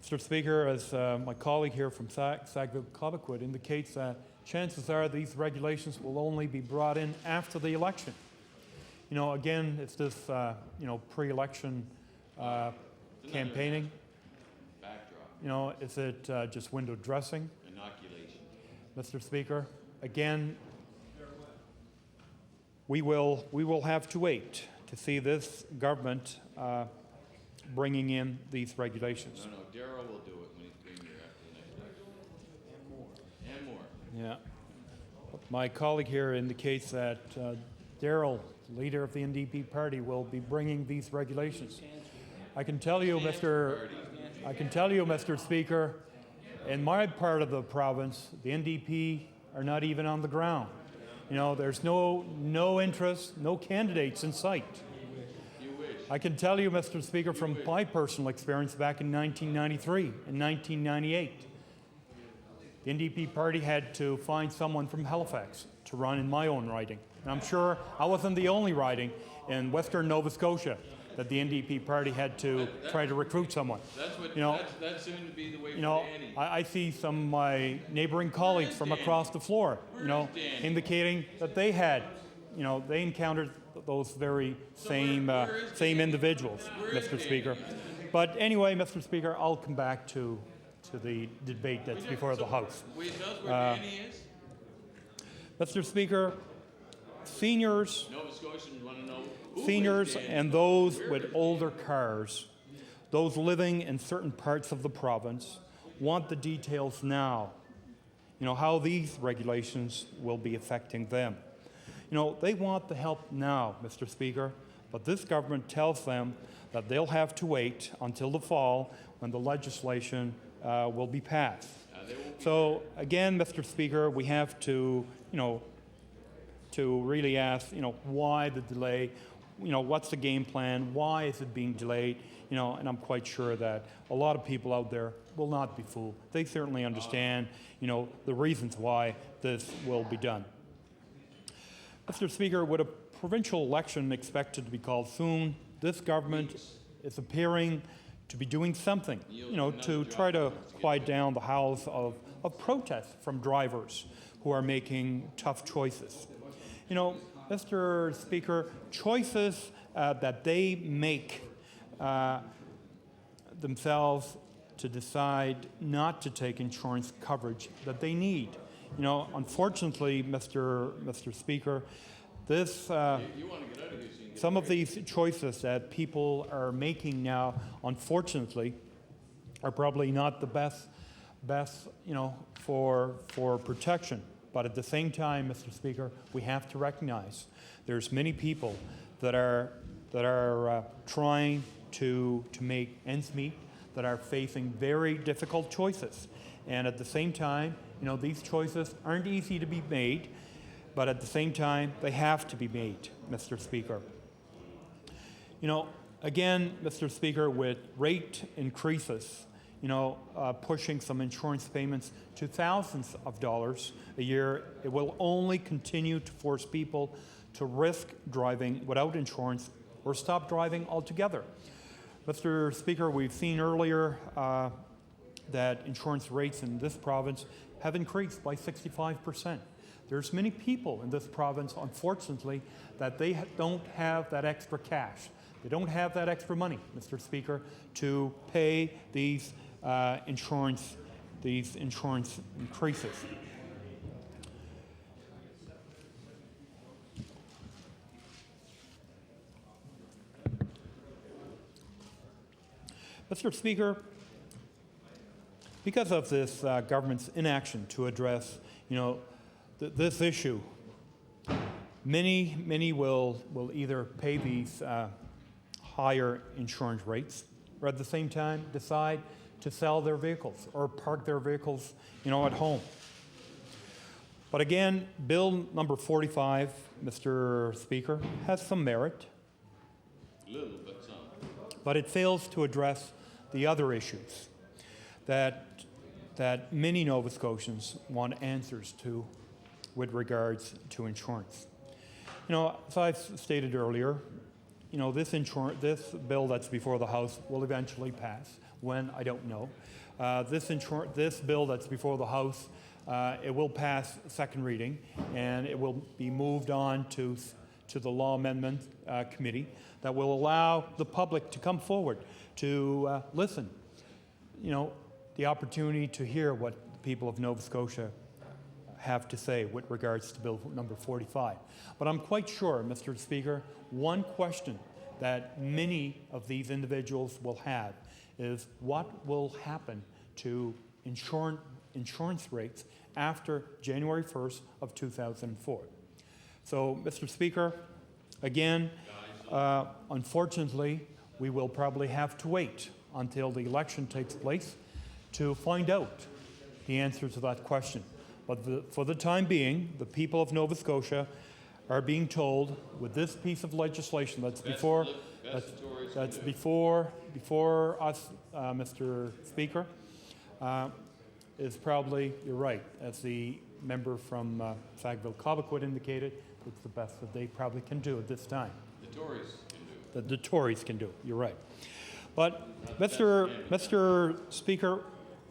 Mr. Speaker, as my colleague here from Sackville-Cobequid indicates, that chances are these regulations will only be brought in after the election. Again, it's this, pre-election campaigning. Backdrop. Is it just window dressing? Inoculation. Mr. Speaker, again, we will have to wait to see this government bringing in these regulations. No, Darrell will do it when he's premier after the next election. And more. Yeah. My colleague here indicates that Darrell, leader of the NDP party, will be bringing these regulations. I can tell you, Mr. Speaker, in my part of the province, the NDP are not even on the ground. There's no interest, no candidates in sight. I can tell you, Mr. Speaker, from my personal experience back in 1993 and 1998, the NDP party had to find someone from Halifax to run in my own riding. And I'm sure I wasn't the only riding in Western Nova Scotia that the NDP party had to try to recruit someone. That's soon to be the way for Danny. I see some of my neighboring colleagues from across the floor, indicating that they had, they encountered those very same individuals, Mr. Speaker. But anyway, Mr. Speaker, I'll come back to the debate that's before the House. Will you tell us where Danny is? Mr. Speaker, seniors, Nova Scotians want to know. Who seniors is Danny? and those with older cars, those living in certain parts of the province, want the details now. How these regulations will be affecting them. They want the help now, Mr. Speaker, but this government tells them that they'll have to wait until the fall when the legislation will be passed. So again, Mr. Speaker, we have to, to really ask, why the delay? What's the game plan? Why is it being delayed? And I'm quite sure that a lot of people out there will not be fooled. They certainly understand, the reasons why this will be done. Mr. Speaker, with a provincial election expected to be called soon, this government is appearing to be doing something, to try to quiet down the howls of protest from drivers who are making tough choices. Mr. Speaker, choices that they make themselves to decide not to take insurance coverage that they need. Unfortunately, Mr. Speaker, this some of these choices that people are making now, unfortunately, are probably not the best, for protection. But at the same time, Mr. Speaker, we have to recognize there's many people that are trying to make ends meet, that are facing very difficult choices, and at the same time, these choices aren't easy to be made, but at the same time, they have to be made, Mr. Speaker. Again, Mr. Speaker, with rate increases, pushing some insurance payments to thousands of dollars a year, it will only continue to force people to risk driving without insurance or stop driving altogether. Mr. Speaker, we've seen earlier that insurance rates in this province have increased by 65%. There's many people in this province, unfortunately, that they don't have that extra cash. They don't have that extra money, Mr. Speaker, to pay these insurance increases. Mr. Speaker, because of this government's inaction to address, this issue, many will either pay these higher insurance rates, or at the same time decide to sell their vehicles or park their vehicles, at home. But again, Bill number 45, Mr. Speaker, has some merit. Little, but some. But it fails to address the other issues that many Nova Scotians want answers to with regards to insurance. As I've stated earlier, this bill that's before the House will eventually pass. When, I don't know. This bill that's before the House, it will pass second reading, and it will be moved on to the Law Amendment Committee that will allow the public to come forward to listen. The opportunity to hear what the people of Nova Scotia have to say with regards to Bill number 45. But I'm quite sure, Mr. Speaker, one question that many of these individuals will have is what will happen to insurance rates after January 1st of 2004. So, Mr. Speaker, again, unfortunately, we will probably have to wait until the election takes place to find out the answer to that question. But for the time being, the people of Nova Scotia are being told with this piece of legislation that's before us, Mr. Speaker, is probably, you're right, as the member from Sackville-Cobequid indicated, it's the best that they probably can do at this time. The Tories can do it. That the Tories can do, you're right. But, Mr. Speaker,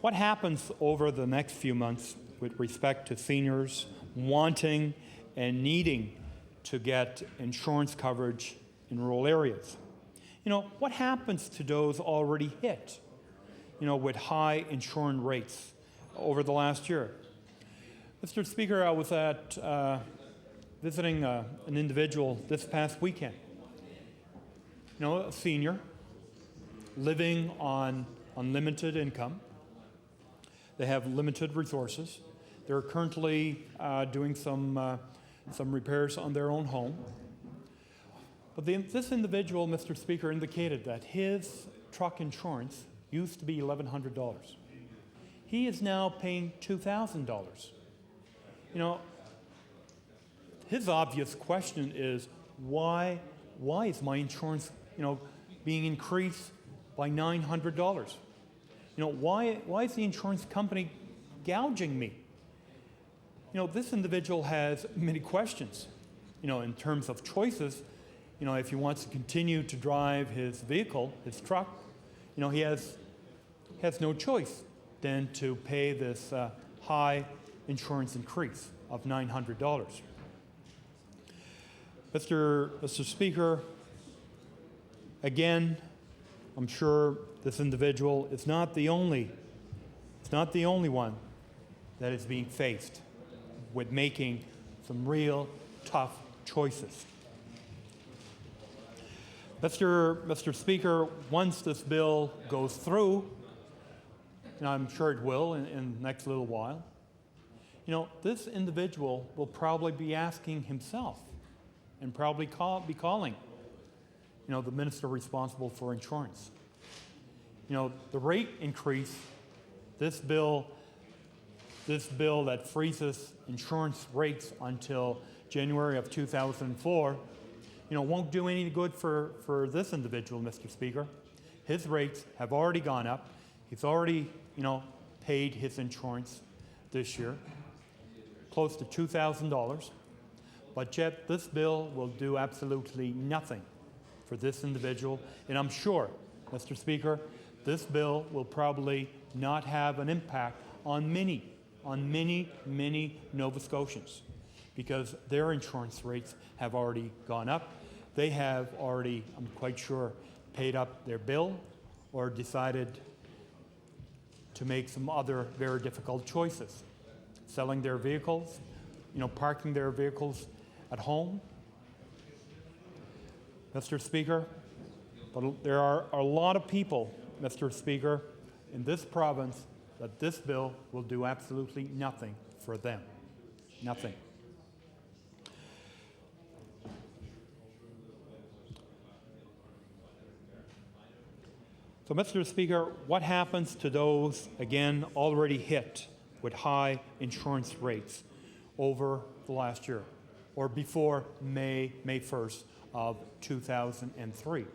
what happens over the next few months with respect to seniors wanting and needing to get insurance coverage in rural areas? What happens to those already hit, with high insurance rates over the last year? Mr. Speaker, I was at visiting an individual this past weekend, a senior living on unlimited income. They have limited resources. They're currently doing some repairs on their own home. But this individual, Mr. Speaker, indicated that his truck insurance used to be $1,100. He is now paying $2,000. His obvious question is, why is my insurance, being increased by $900? Why is the insurance company gouging me? This individual has many questions, in terms of choices. If he wants to continue to drive his vehicle, his truck, he has no choice than to pay this high insurance increase of $900. Mr. Speaker, again, I'm sure this individual is not the only one that is being faced with making some real tough choices. Mr. Speaker, once this bill goes through, and I'm sure it will in the next little while, this individual will probably be asking himself and probably be calling, the minister responsible for insurance. The rate increase, this bill that freezes insurance rates until January of 2004, won't do any good for this individual, Mr. Speaker. His rates have already gone up. He's already, paid his insurance this year, close to $2,000. But yet this bill will do absolutely nothing for this individual. And I'm sure, Mr. Speaker, this bill will probably not have an impact on many Nova Scotians, because their insurance rates have already gone up. They have already, I'm quite sure, paid up their bill or decided to make some other very difficult choices. Selling their vehicles, parking their vehicles at home. Mr. Speaker, but there are a lot of people, Mr. Speaker, in this province that this bill will do absolutely nothing for them. Nothing. So, Mr. Speaker, what happens to those, again, already hit with high insurance rates over the last year or before May 1st of 2003,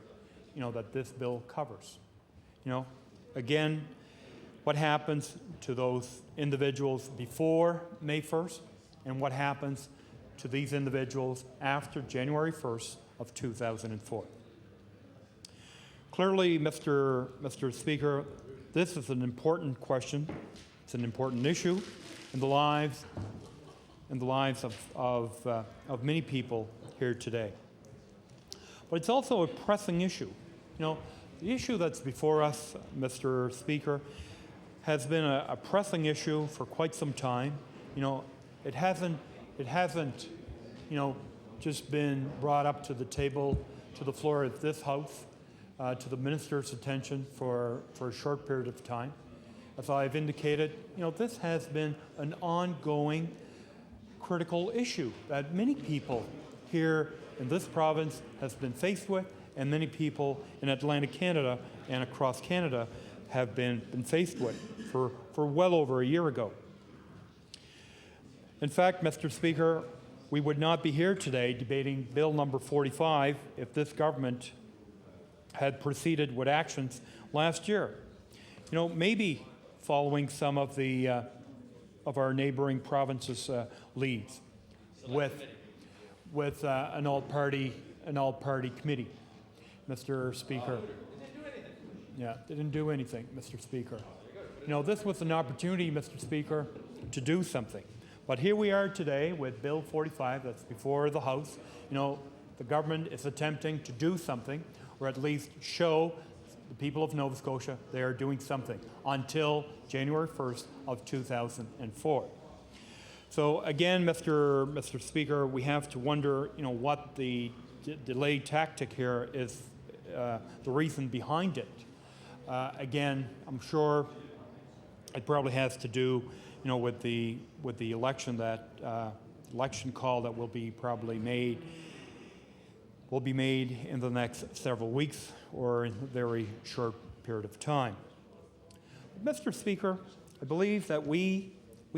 that this bill covers? Again, what happens to those individuals before May 1st and what happens to these individuals after January 1st of 2004? Clearly, Mr. Speaker, this is an important question. It's an important issue in the lives of many people here today. But it's also a pressing issue. The issue that's before us, Mr. Speaker, has been a pressing issue for quite some time. It hasn't just been brought up to the table, to the floor of this House, to the minister's attention for a short period of time. As I've indicated, this has been an ongoing critical issue that many people here in this province has been faced with, and many people in Atlantic Canada and across Canada have been faced with for well over a year ago. In fact, Mr. Speaker, we would not be here today debating Bill number 45 if this government had proceeded with actions last year. Maybe following some of our neighboring provinces' leads with an all-party committee, Mr. Speaker. Yeah, they didn't do anything, Mr. Speaker. This was an opportunity, Mr. Speaker, to do something. But here we are today with Bill 45 that's before the House. The government is attempting to do something, or at least show the people of Nova Scotia they are doing something until January 1st of 2004. So again, Mr. Speaker, we have to wonder, what the delay tactic here is, the reason behind it. Again, I'm sure it probably has to do, with the election election call that will be made in the next several weeks or in a very short period of time. But Mr. I believe that we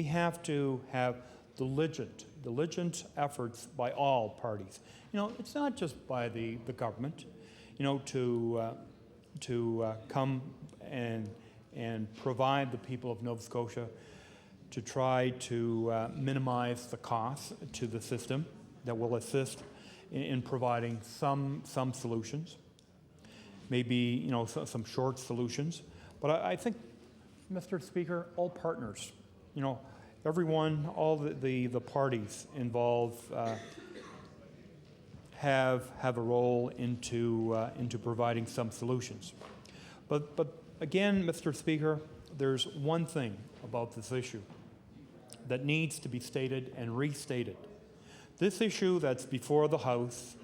have to have diligent efforts by all parties. It's not just by the government, to come and provide the people of Nova Scotia to try to minimize the costs to the system that will assist in providing some solutions, maybe some short solutions. But I think, Mr. Speaker, all partners, everyone, all the parties involved have a role into providing some solutions. But again, Mr. Speaker, there's one thing about this issue that needs to be stated and restated. This issue that's before the House,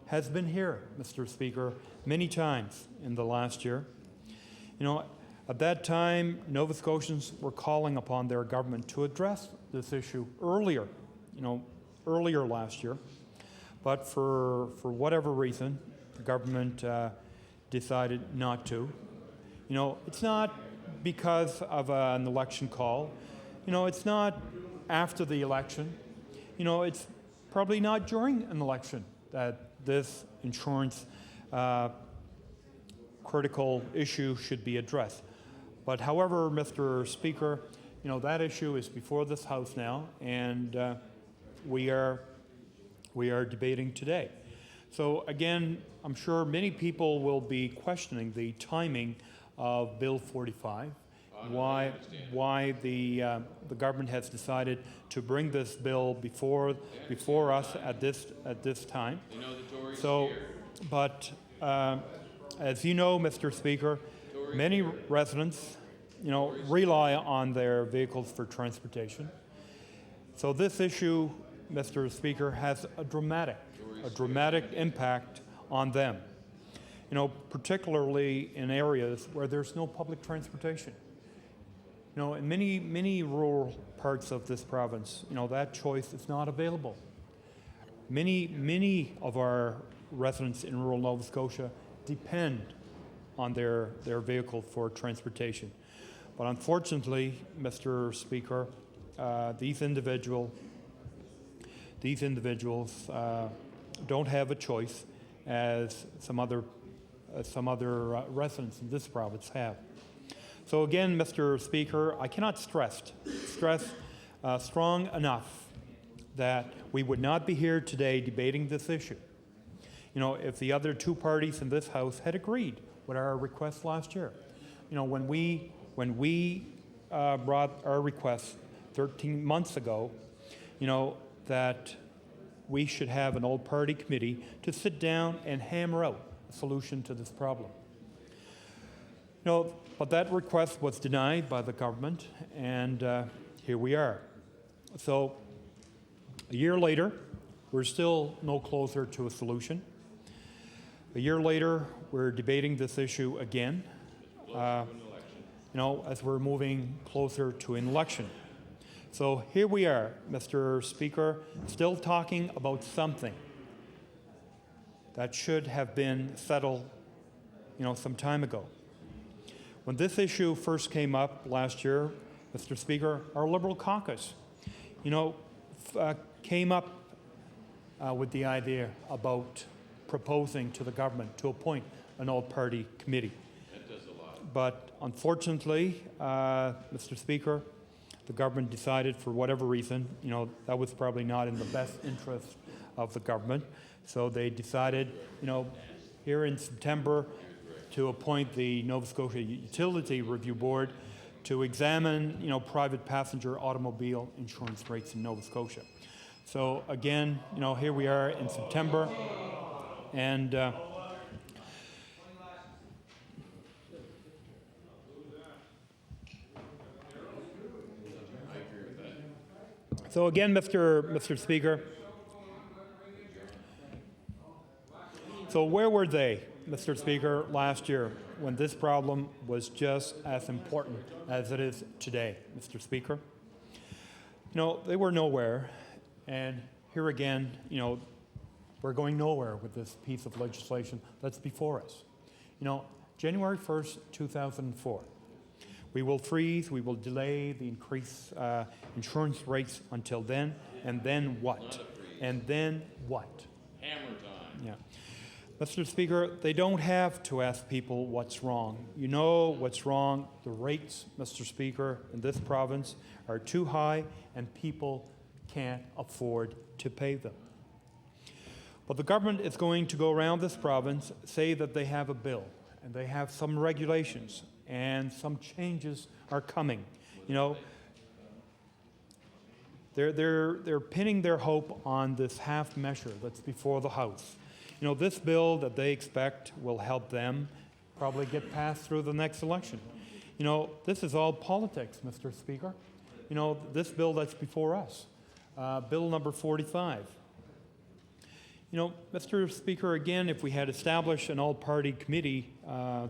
has been here, Mr. Speaker, many times in the last year. At that time, Nova Scotians were calling upon their government to address this issue earlier last year. But for whatever reason, the government decided not to. It's not because of an election call. It's not after the election. It's probably not during an election that this insurance critical issue should be addressed. But however, Mr. Speaker, that issue is before this House now, and we are debating today. So again, I'm sure many people will be questioning the timing of Bill 45, why the government has decided to bring this bill before us at this time. They know the Tories So, here. but as you know, Mr. Speaker, many residents, rely on their vehicles for transportation. So this issue, Mr. Speaker, has a dramatic impact on them. Particularly in areas where there's no public transportation. In many rural parts of this province, that choice is not available. Many of our residents in rural Nova Scotia depend on their vehicle for transportation. But unfortunately, Mr. Speaker, these individuals don't have a choice as some other residents in this province have. So again, Mr. Speaker, I cannot stress strong enough that we would not be here today debating this issue. If the other two parties in this House had agreed with our request last year. When we brought our request 13 months ago, that we should have an all-party committee to sit down and hammer out a solution to this problem. But that request was denied by the government, and here we are. So a year later, we're still no closer to a solution. A year later, we're debating this issue again, as we're moving closer to an election. So here we are, Mr. Speaker, still talking about something that should have been settled, some time ago. When this issue first came up last year, Mr. Speaker, our Liberal caucus, came up with the idea about proposing to the government to appoint an all-party committee. That does a lot. But unfortunately, Mr. Speaker, the government decided for whatever reason, that was probably not in the best interest of the government. So they decided, here in September, to appoint the Nova Scotia Utility Review Board to examine, private passenger automobile insurance rates in Nova Scotia. So again, here we are in September, and so again, Mr. Speaker, so where were they, Mr. Speaker, last year when this problem was just as important as it is today, Mr. Speaker? They were nowhere, and here again, we're going nowhere with this piece of legislation that's before us. January 1st, 2004. We will freeze, we will delay the increased insurance rates until then, and then what? And then what? Hammer time. Yeah. Mr. Speaker, they don't have to ask people what's wrong. You know what's wrong. The rates, Mr. Speaker, in this province are too high, and people can't afford to pay them. But the government is going to go around this province, say that they have a bill, and they have some regulations, and some changes are coming. They're pinning their hope on this half measure that's before the House. This bill that they expect will help them probably get passed through the next election. This is all politics, Mr. Speaker. This bill that's before us, bill number 45. Mr. Speaker, again, if we had established an all-party committee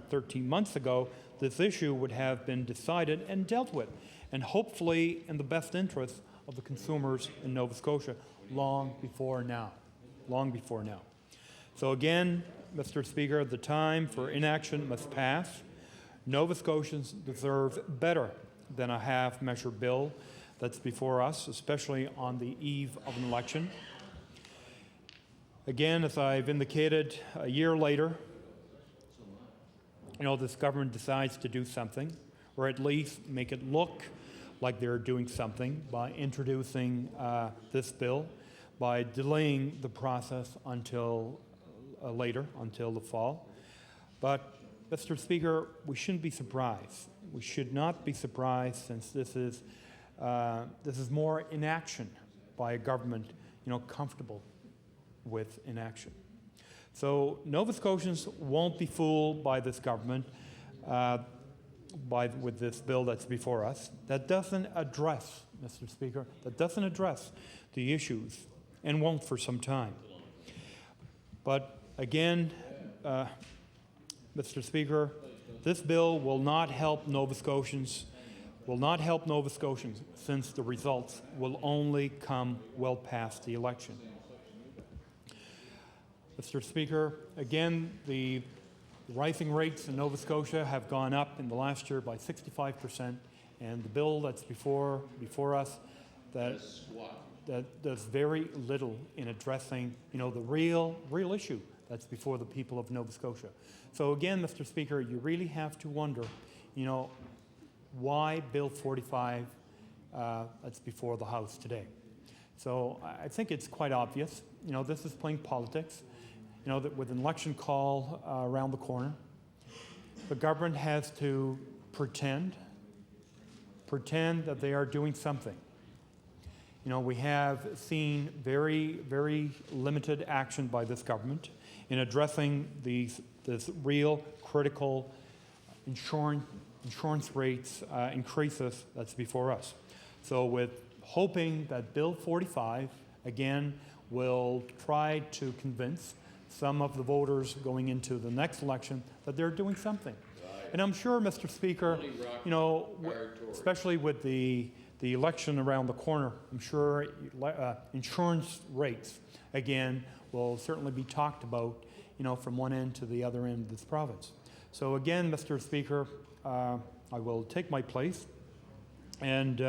13 months ago, this issue would have been decided and dealt with, and hopefully in the best interest of the consumers in Nova Scotia long before now. So again, Mr. Speaker, the time for inaction must pass. Nova Scotians deserve better than a half-measure bill that's before us, especially on the eve of an election. Again, as I've indicated, a year later, this government decides to do something, or at least make it look like they're doing something by introducing this bill, by delaying the process until later, until the fall. But Mr. Speaker, we shouldn't be surprised. We should not be surprised, since this is more inaction by a government, comfortable with inaction. So Nova Scotians won't be fooled by this government with this bill that's before us. That doesn't address, Mr. Speaker, the issues, and won't for some time. But again, Mr. Speaker, this bill will not help Nova Scotians, since the results will only come well past the election. Mr. Speaker, again, the rising rates in Nova Scotia have gone up in the last year by 65%, and the bill that's before us that does very little in addressing, the real issue that's before the people of Nova Scotia. So again, Mr. Speaker, you really have to wonder, why Bill 45 that's before the House today. So I think it's quite obvious. This is playing politics. That with an election call around the corner, the government has to pretend that they are doing something. We have seen very, very limited action by this government in addressing this real critical insurance rates increases that's before us. So with hoping that Bill 45, again, will try to convince some of the voters going into the next election that they're doing something. And I'm sure, Mr. Speaker, especially with the election around the corner, I'm sure insurance rates, again, will certainly be talked about, from one end to the other end of this province. So again, Mr. Speaker, I will take my place. And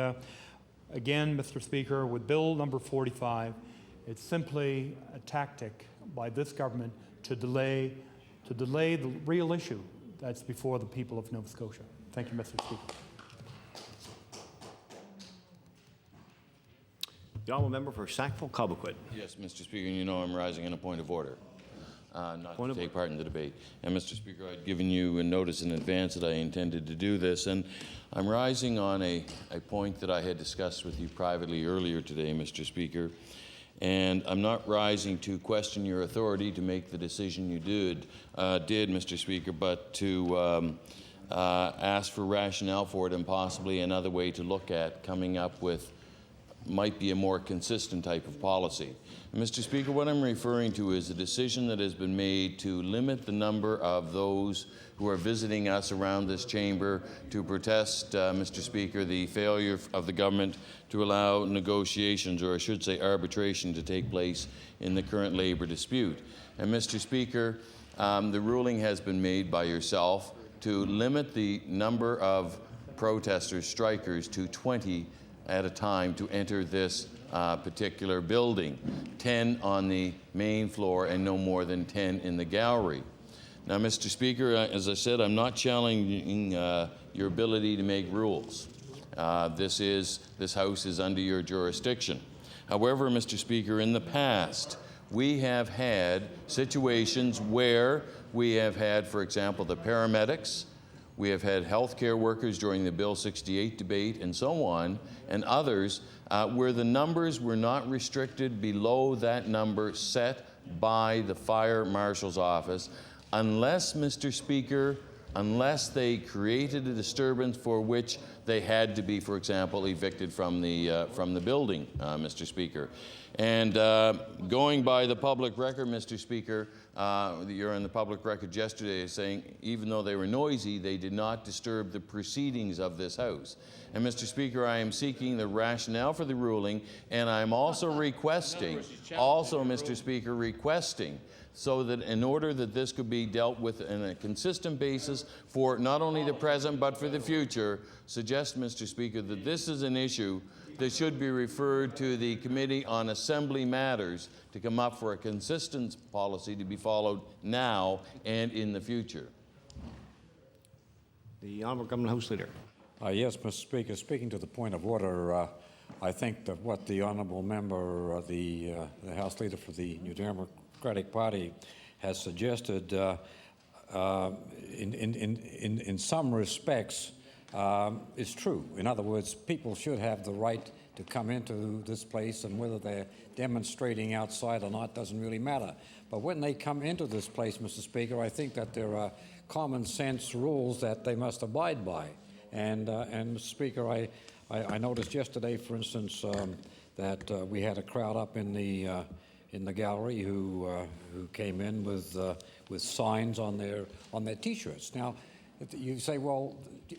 again, Mr. Speaker, with Bill number 45, it's simply a tactic by this government to delay the real issue that's before the people of Nova Scotia. Thank you, Mr. Speaker. The honourable member for Sackville-Cobequid. Yes, Mr. Speaker, I'm rising on a point of order, not to take part in the debate. And Mr. Speaker, I'd given you a notice in advance that I intended to do this, and I'm rising on a point that I had discussed with you privately earlier today, Mr. Speaker. And I'm not rising to question your authority to make the decision you did, Mr. Speaker, but to ask for rationale for it and possibly another way to look at coming up with might be a more consistent type of policy. And Mr. Speaker, what I'm referring to is a decision that has been made to limit the number of those who are visiting us around this chamber to protest, Mr. Speaker, the failure of the government to allow negotiations, or I should say arbitration, to take place in the current labour dispute. And Mr. Speaker, the ruling has been made by yourself to limit the number of protesters, strikers, to 20 at a time to enter this particular building, 10 on the main floor and no more than 10 in the gallery. Now, Mr. Speaker, as I said, I'm not challenging your ability to make rules. This House is under your jurisdiction. However, Mr. Speaker, in the past, we have had situations where we have had, for example, the paramedics, we have had healthcare workers during the Bill 68 debate and so on, and others, where the numbers were not restricted below that number set by the Fire Marshal's office, unless, Mr. Speaker, unless they created a disturbance for which they had to be, for example, evicted from the building, Mr. Speaker. And going by the public record, Mr. Speaker, you're on the public record yesterday saying even though they were noisy, they did not disturb the proceedings of this House. And Mr. Speaker, I am seeking the rationale for the ruling, and I'm also requesting, Mr. Speaker, requesting so that in order that this could be dealt with on a consistent basis for not only the present but for the future, suggest, Mr. Speaker, that this is an issue that should be referred to the Committee on Assembly Matters to come up for a consistent policy to be followed now and in the future. The Honourable Government House Leader. Yes, Mr. Speaker. Speaking to the point of order, I think that what the honourable member, the House Leader for the New Democratic Party, has suggested in some respects, is true. In other words, people should have the right to come into this place, and whether they're demonstrating outside or not doesn't really matter. But when they come into this place, Mr. Speaker, I think that there are common sense rules that they must abide by. And Mr. Speaker, I noticed yesterday, for instance, that we had a crowd up in the gallery who came in with signs on their T-shirts. Now, you say, well,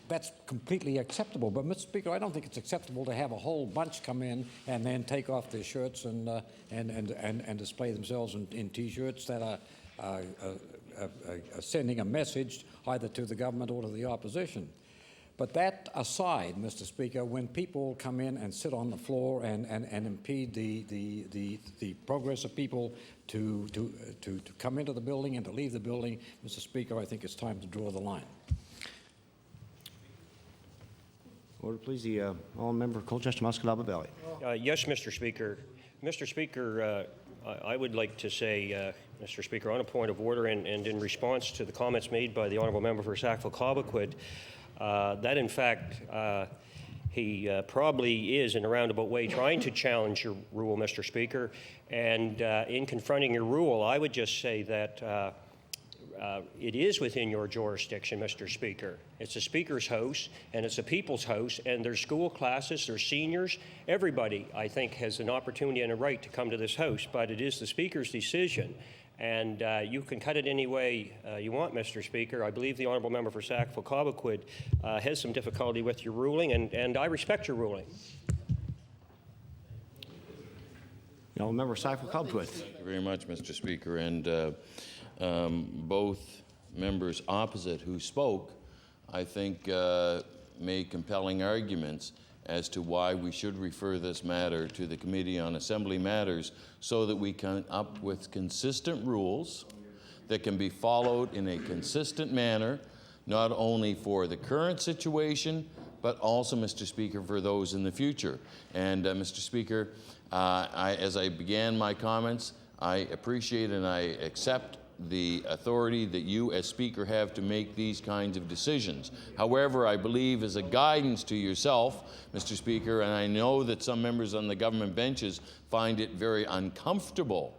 that's completely acceptable. But, Mr. Speaker, I don't think it's acceptable to have a whole bunch come in and then take off their shirts and display themselves in T-shirts that are sending a message either to the government or to the opposition. But that aside, Mr. Speaker, when people come in and sit on the floor and impede the progress of people to come into the building and to leave the building, Mr. Speaker, I think it's time to draw the line. Order, please. The all member for Colchester-Muscatawba Valley. Yes, Mr. Speaker. Mr. Speaker, I would like to say, Mr. Speaker, on a point of order and in response to the comments made by the honourable member for Sackville-Cobequid, that in fact he probably is in a roundabout way trying to challenge your rule, Mr. Speaker. And in confronting your rule, I would just say that it is within your jurisdiction, Mr. Speaker. It's the Speaker's house, and it's the people's house, and there's school classes, there's seniors. Everybody, I think, has an opportunity and a right to come to this house, but it is the Speaker's decision. And you can cut it any way you want, Mr. Speaker. I believe the honourable member for Sackville-Cobequid has some difficulty with your ruling, and I respect your ruling. The honourable member for Sackville-Cobequid. Thank you very much, Mr. Speaker. And both members opposite who spoke, I think, made compelling arguments as to why we should refer this matter to the Committee on Assembly Matters so that we come up with consistent rules that can be followed in a consistent manner, not only for the current situation, but also, Mr. Speaker, for those in the future. And, Mr. Speaker, as I began my comments, I appreciate and I accept the authority that you as Speaker have to make these kinds of decisions. However, I believe as a guidance to yourself, Mr. Speaker, and I know that some members on the government benches find it very uncomfortable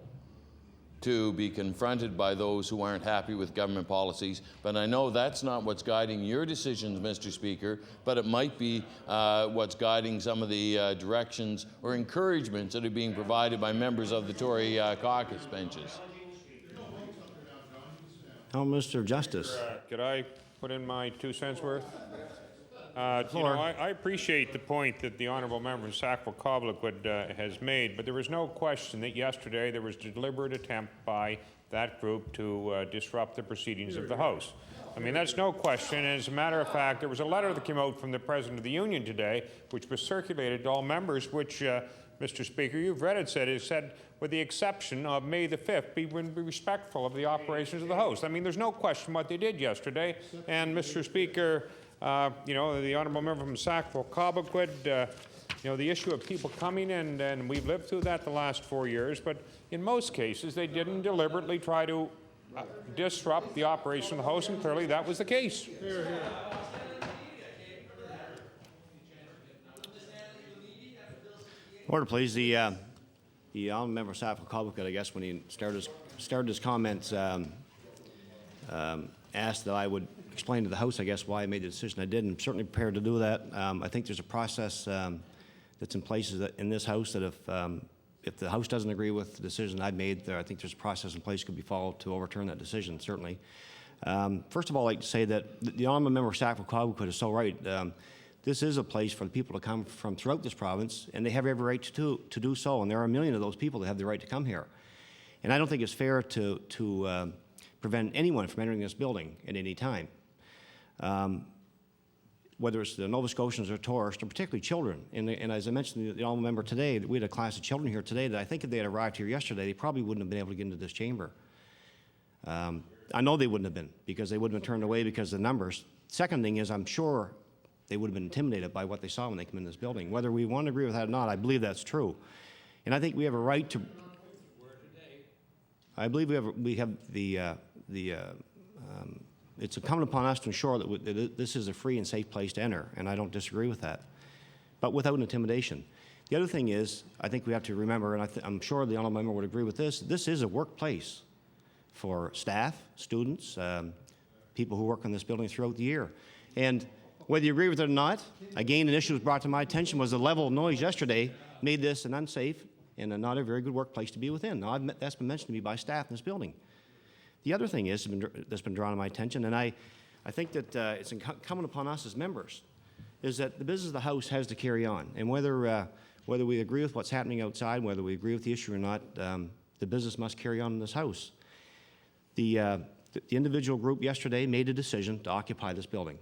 to be confronted by those who aren't happy with government policies, but I know that's not what's guiding your decisions, Mr. Speaker, but it might be what's guiding some of the directions or encouragements that are being provided by members of the Tory caucus benches. Now, Mr. Justice. Could I put in my 2 cents worth? I appreciate the point that the honourable member from Sackville-Cobequid has made, but there was no question that yesterday there was a deliberate attempt by that group to disrupt the proceedings of the House. I mean, that's no question. And as a matter of fact, there was a letter that came out from the President of the Union today, which was circulated to all members, which, Mr. Speaker, you've read it, said, with the exception of May the 5th, be respectful of the operations of the House. I mean, there's no question what they did yesterday. And, Mr. Speaker, the honourable member from Sackville-Cobequid, the issue of people coming in, and we've lived through that the last 4 years, but in most cases, they didn't deliberately try to disrupt the operation of the House, and clearly that was the case. Order, please. The honourable member of Sackville-Cobequid, I guess, when he started his comments, asked that I would explain to the House, I guess, why I made the decision I did. I'm certainly prepared to do that. I think there's a process that's in place in this House that if the House doesn't agree with the decision I've made, I think there's a process in place that could be followed to overturn that decision, certainly. First of all, I'd like to say that the honourable member of Sackville-Cobequid is so right. This is a place for the people to come from throughout this province, and they have every right to do so. And there are a million of those people that have the right to come here. And I don't think it's fair to prevent anyone from entering this building at any time, whether it's the Nova Scotians or tourists, or particularly children. And as I mentioned to the honourable member today, we had a class of children here today that I think if they had arrived here yesterday, they probably wouldn't have been able to get into this chamber. I know they wouldn't have been, because they would have been turned away because of the numbers. Second thing is, I'm sure they would have been intimidated by what they saw when they came in this building. Whether we want to agree with that or not, I believe that's true. And I think we have a right to... I believe we have the It's incumbent upon us to ensure that this is a free and safe place to enter, and I don't disagree with that, but without intimidation. The other thing is, I think we have to remember, and I'm sure the honourable member would agree with this is a workplace for staff, students, people who work in this building throughout the year. And whether you agree with it or not, again, an issue was brought to my attention was the level of noise yesterday made this an unsafe and not a very good workplace to be within. Now, that's been mentioned to me by staff in this building. The other thing is, that's been drawn to my attention, and I think that it's incumbent upon us as members, is that the business of the House has to carry on. And whether we agree with what's happening outside, whether we agree with the issue or not, the business must carry on in this House. The individual group yesterday made a decision to occupy this building,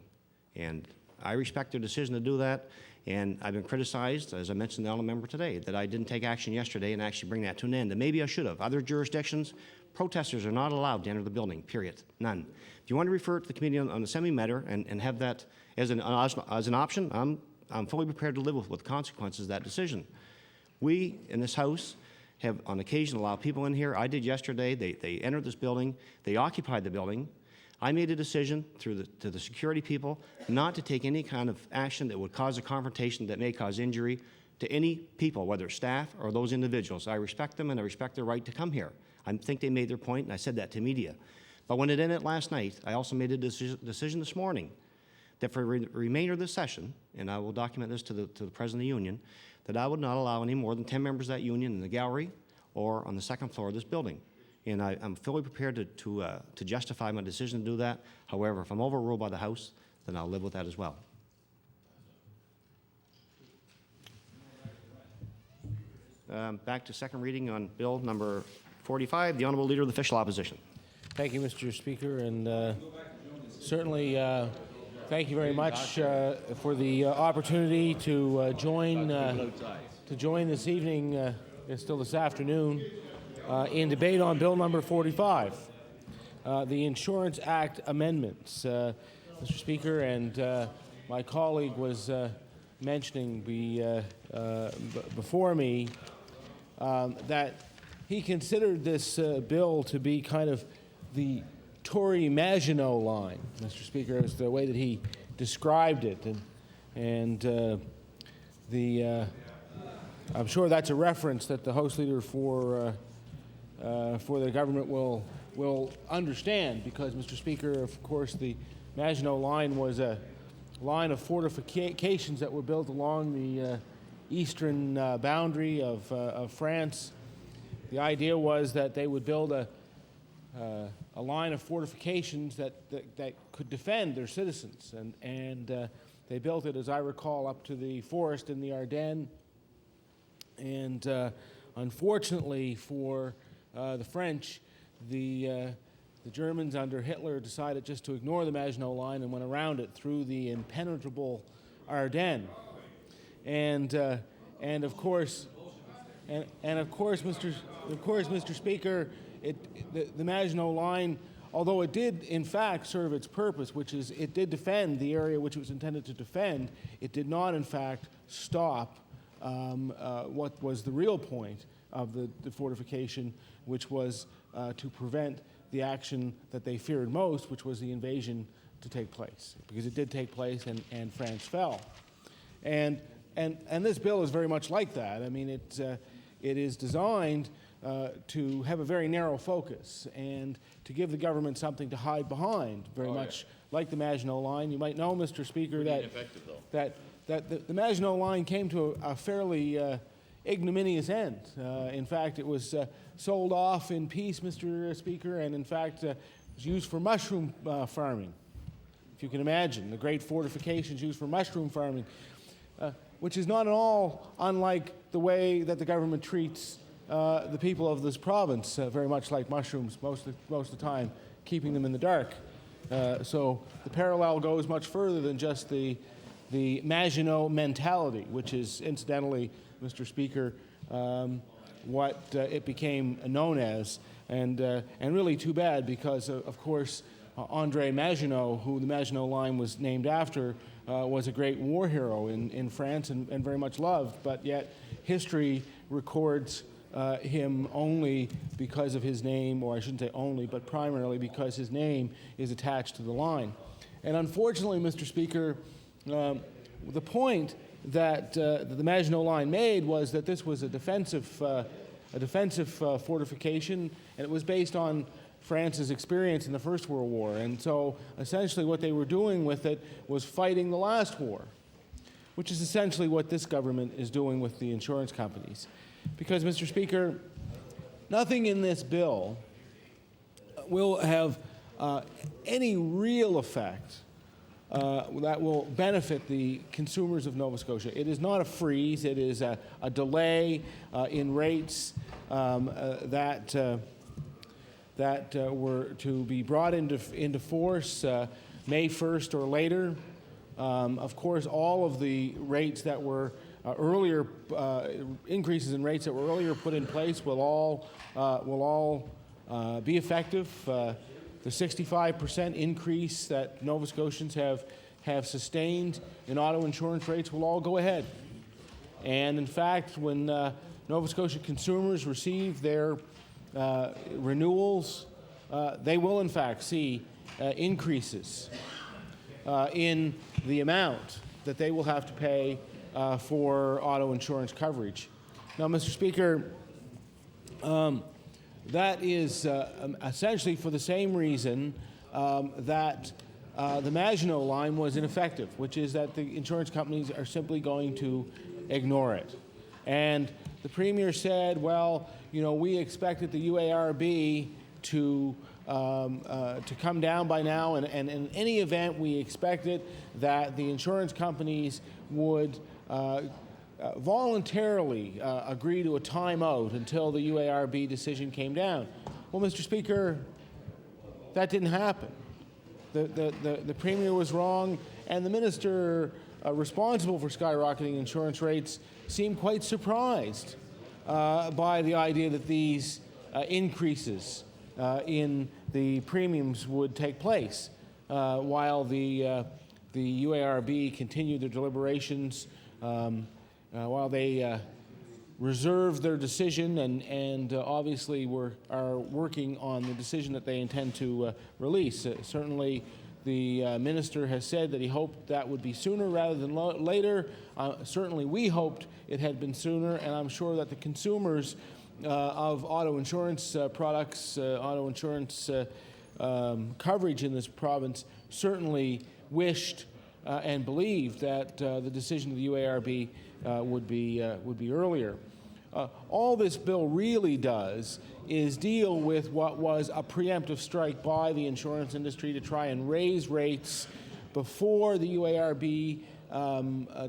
and I respect their decision to do that, and I've been criticized, as I mentioned to the honourable member today, that I didn't take action yesterday and actually bring that to an end, and maybe I should have. Other jurisdictions, protesters are not allowed to enter the building, period, none. If you want to refer it to the committee on the semi-matter and have that as an option, I'm fully prepared to live with the consequences of that decision. We, in this House, have on occasion allowed people in here. I did yesterday. They entered this building. They occupied the building. I made a decision to the security people not to take any kind of action that would cause a confrontation that may cause injury to any people, whether staff or those individuals. I respect them and I respect their right to come here. I think they made their point, and I said that to media. But when it ended last night, I also made a decision this morning that for the remainder of this session, and I will document this to the President of the Union, that I would not allow any more than 10 members of that union in the gallery or on the second floor of this building. And I'm fully prepared to justify my decision to do that. However, if I'm overruled by the House, then I'll live with that as well. Back to second reading on Bill number 45, the Honourable Leader of the Official Opposition. Thank you, Mr. Speaker, and certainly thank you very much for the opportunity to join this evening, still this afternoon, in debate on Bill number 45, the Insurance Act amendments. Mr. Speaker, and my colleague was mentioning before me that he considered this bill to be kind of the Tory-Maginot line, Mr. Speaker, is the way that he described it, and I'm sure that's a reference that the House Leader for the government will understand, because, Mr. Speaker, of course, the Maginot Line was a line of fortifications that were built along the eastern boundary of France. The idea was that they would build a line of fortifications that could defend their citizens, and they built it, as I recall, up to the forest in the Ardennes. And unfortunately for the French, the Germans under Hitler decided just to ignore the Maginot Line and went around it through the impenetrable Ardennes. And of course, Mr. Speaker, the Maginot Line, although it did in fact serve its purpose, which is it did defend the area which it was intended to defend, it did not in fact stop what was the real point of the fortification, which was to prevent the action that they feared most, which was the invasion to take place, because it did take place and France fell. And this bill is very much like that. I mean, it is designed to have a very narrow focus and to give the government something to hide behind, very much like the Maginot Line. You might know, Mr. Speaker, that the Maginot Line came to a fairly ignominious end. In fact, it was sold off in peace, Mr. Speaker, and in fact was used for mushroom farming. If you can imagine, the great fortifications used for mushroom farming, which is not at all unlike the way that the government treats the people of this province, very much like mushrooms most of the time, keeping them in the dark. So the parallel goes much further than just the Maginot mentality, which is incidentally, Mr. Speaker, what it became known as, and really too bad, because of course André Maginot, who the Maginot Line was named after, was a great war hero in France and very much loved, but yet history records him only because of his name, or I shouldn't say only, but primarily because his name is attached to the line. And unfortunately, Mr. Speaker, the point that the Maginot Line made was that this was a defensive fortification, and it was based on France's experience in the First World War. And so essentially what they were doing with it was fighting the last war, which is essentially what this government is doing with the insurance companies. Because, Mr. Speaker, nothing in this bill will have any real effect that will benefit the consumers of Nova Scotia. It is not a freeze. It is a delay in rates that were to be brought into force May 1st or later. Of course, all of the rates that were earlier, increases in rates that were earlier put in place will all be effective. The 65% increase that Nova Scotians have sustained in auto insurance rates will all go ahead. And in fact, when Nova Scotia consumers receive their renewals, they will in fact see increases in the amount that they will have to pay for auto insurance coverage. Now, Mr. Speaker, that is essentially for the same reason that the Maginot Line was ineffective, which is that the insurance companies are simply going to ignore it. And the Premier said, well, you know, we expected the UARB to come down by now, and in any event, we expected that the insurance companies would voluntarily agree to a timeout until the UARB decision came down. Well, Mr. Speaker, that didn't happen. The Premier was wrong, and the Minister responsible for skyrocketing insurance rates seemed quite surprised by the idea that these increases in the premiums would take place while the UARB continued their deliberations, while they reserved their decision and obviously are working on the decision that they intend to release. Certainly, the minister has said that he hoped that would be sooner rather than later. Certainly, we hoped it had been sooner, and I'm sure that the consumers of auto insurance products, auto insurance coverage in this province certainly wished and believed that the decision of the UARB would be earlier. All this bill really does is deal with what was a preemptive strike by the insurance industry to try and raise rates before the UARB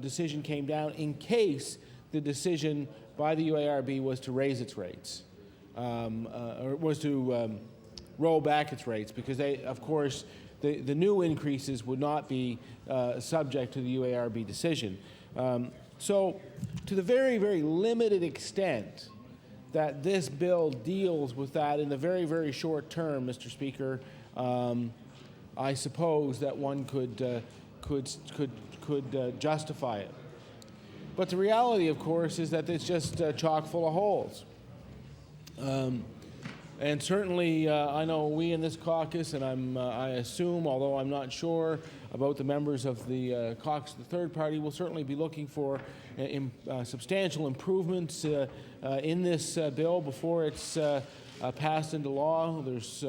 decision came down, in case the decision by the UARB was to raise its rates, or was to roll back its rates, because they, of course, the new increases would not be subject to the UARB decision. So, to the very, very limited extent that this bill deals with that in the very, very short term, Mr. Speaker, I suppose that one could justify it. But the reality, of course, is that it's just chock full of holes. And certainly, I know we in this caucus, and I assume, although I'm not sure about the members of the caucus of the third party, will certainly be looking for substantial improvements in this bill before it's passed into law. There's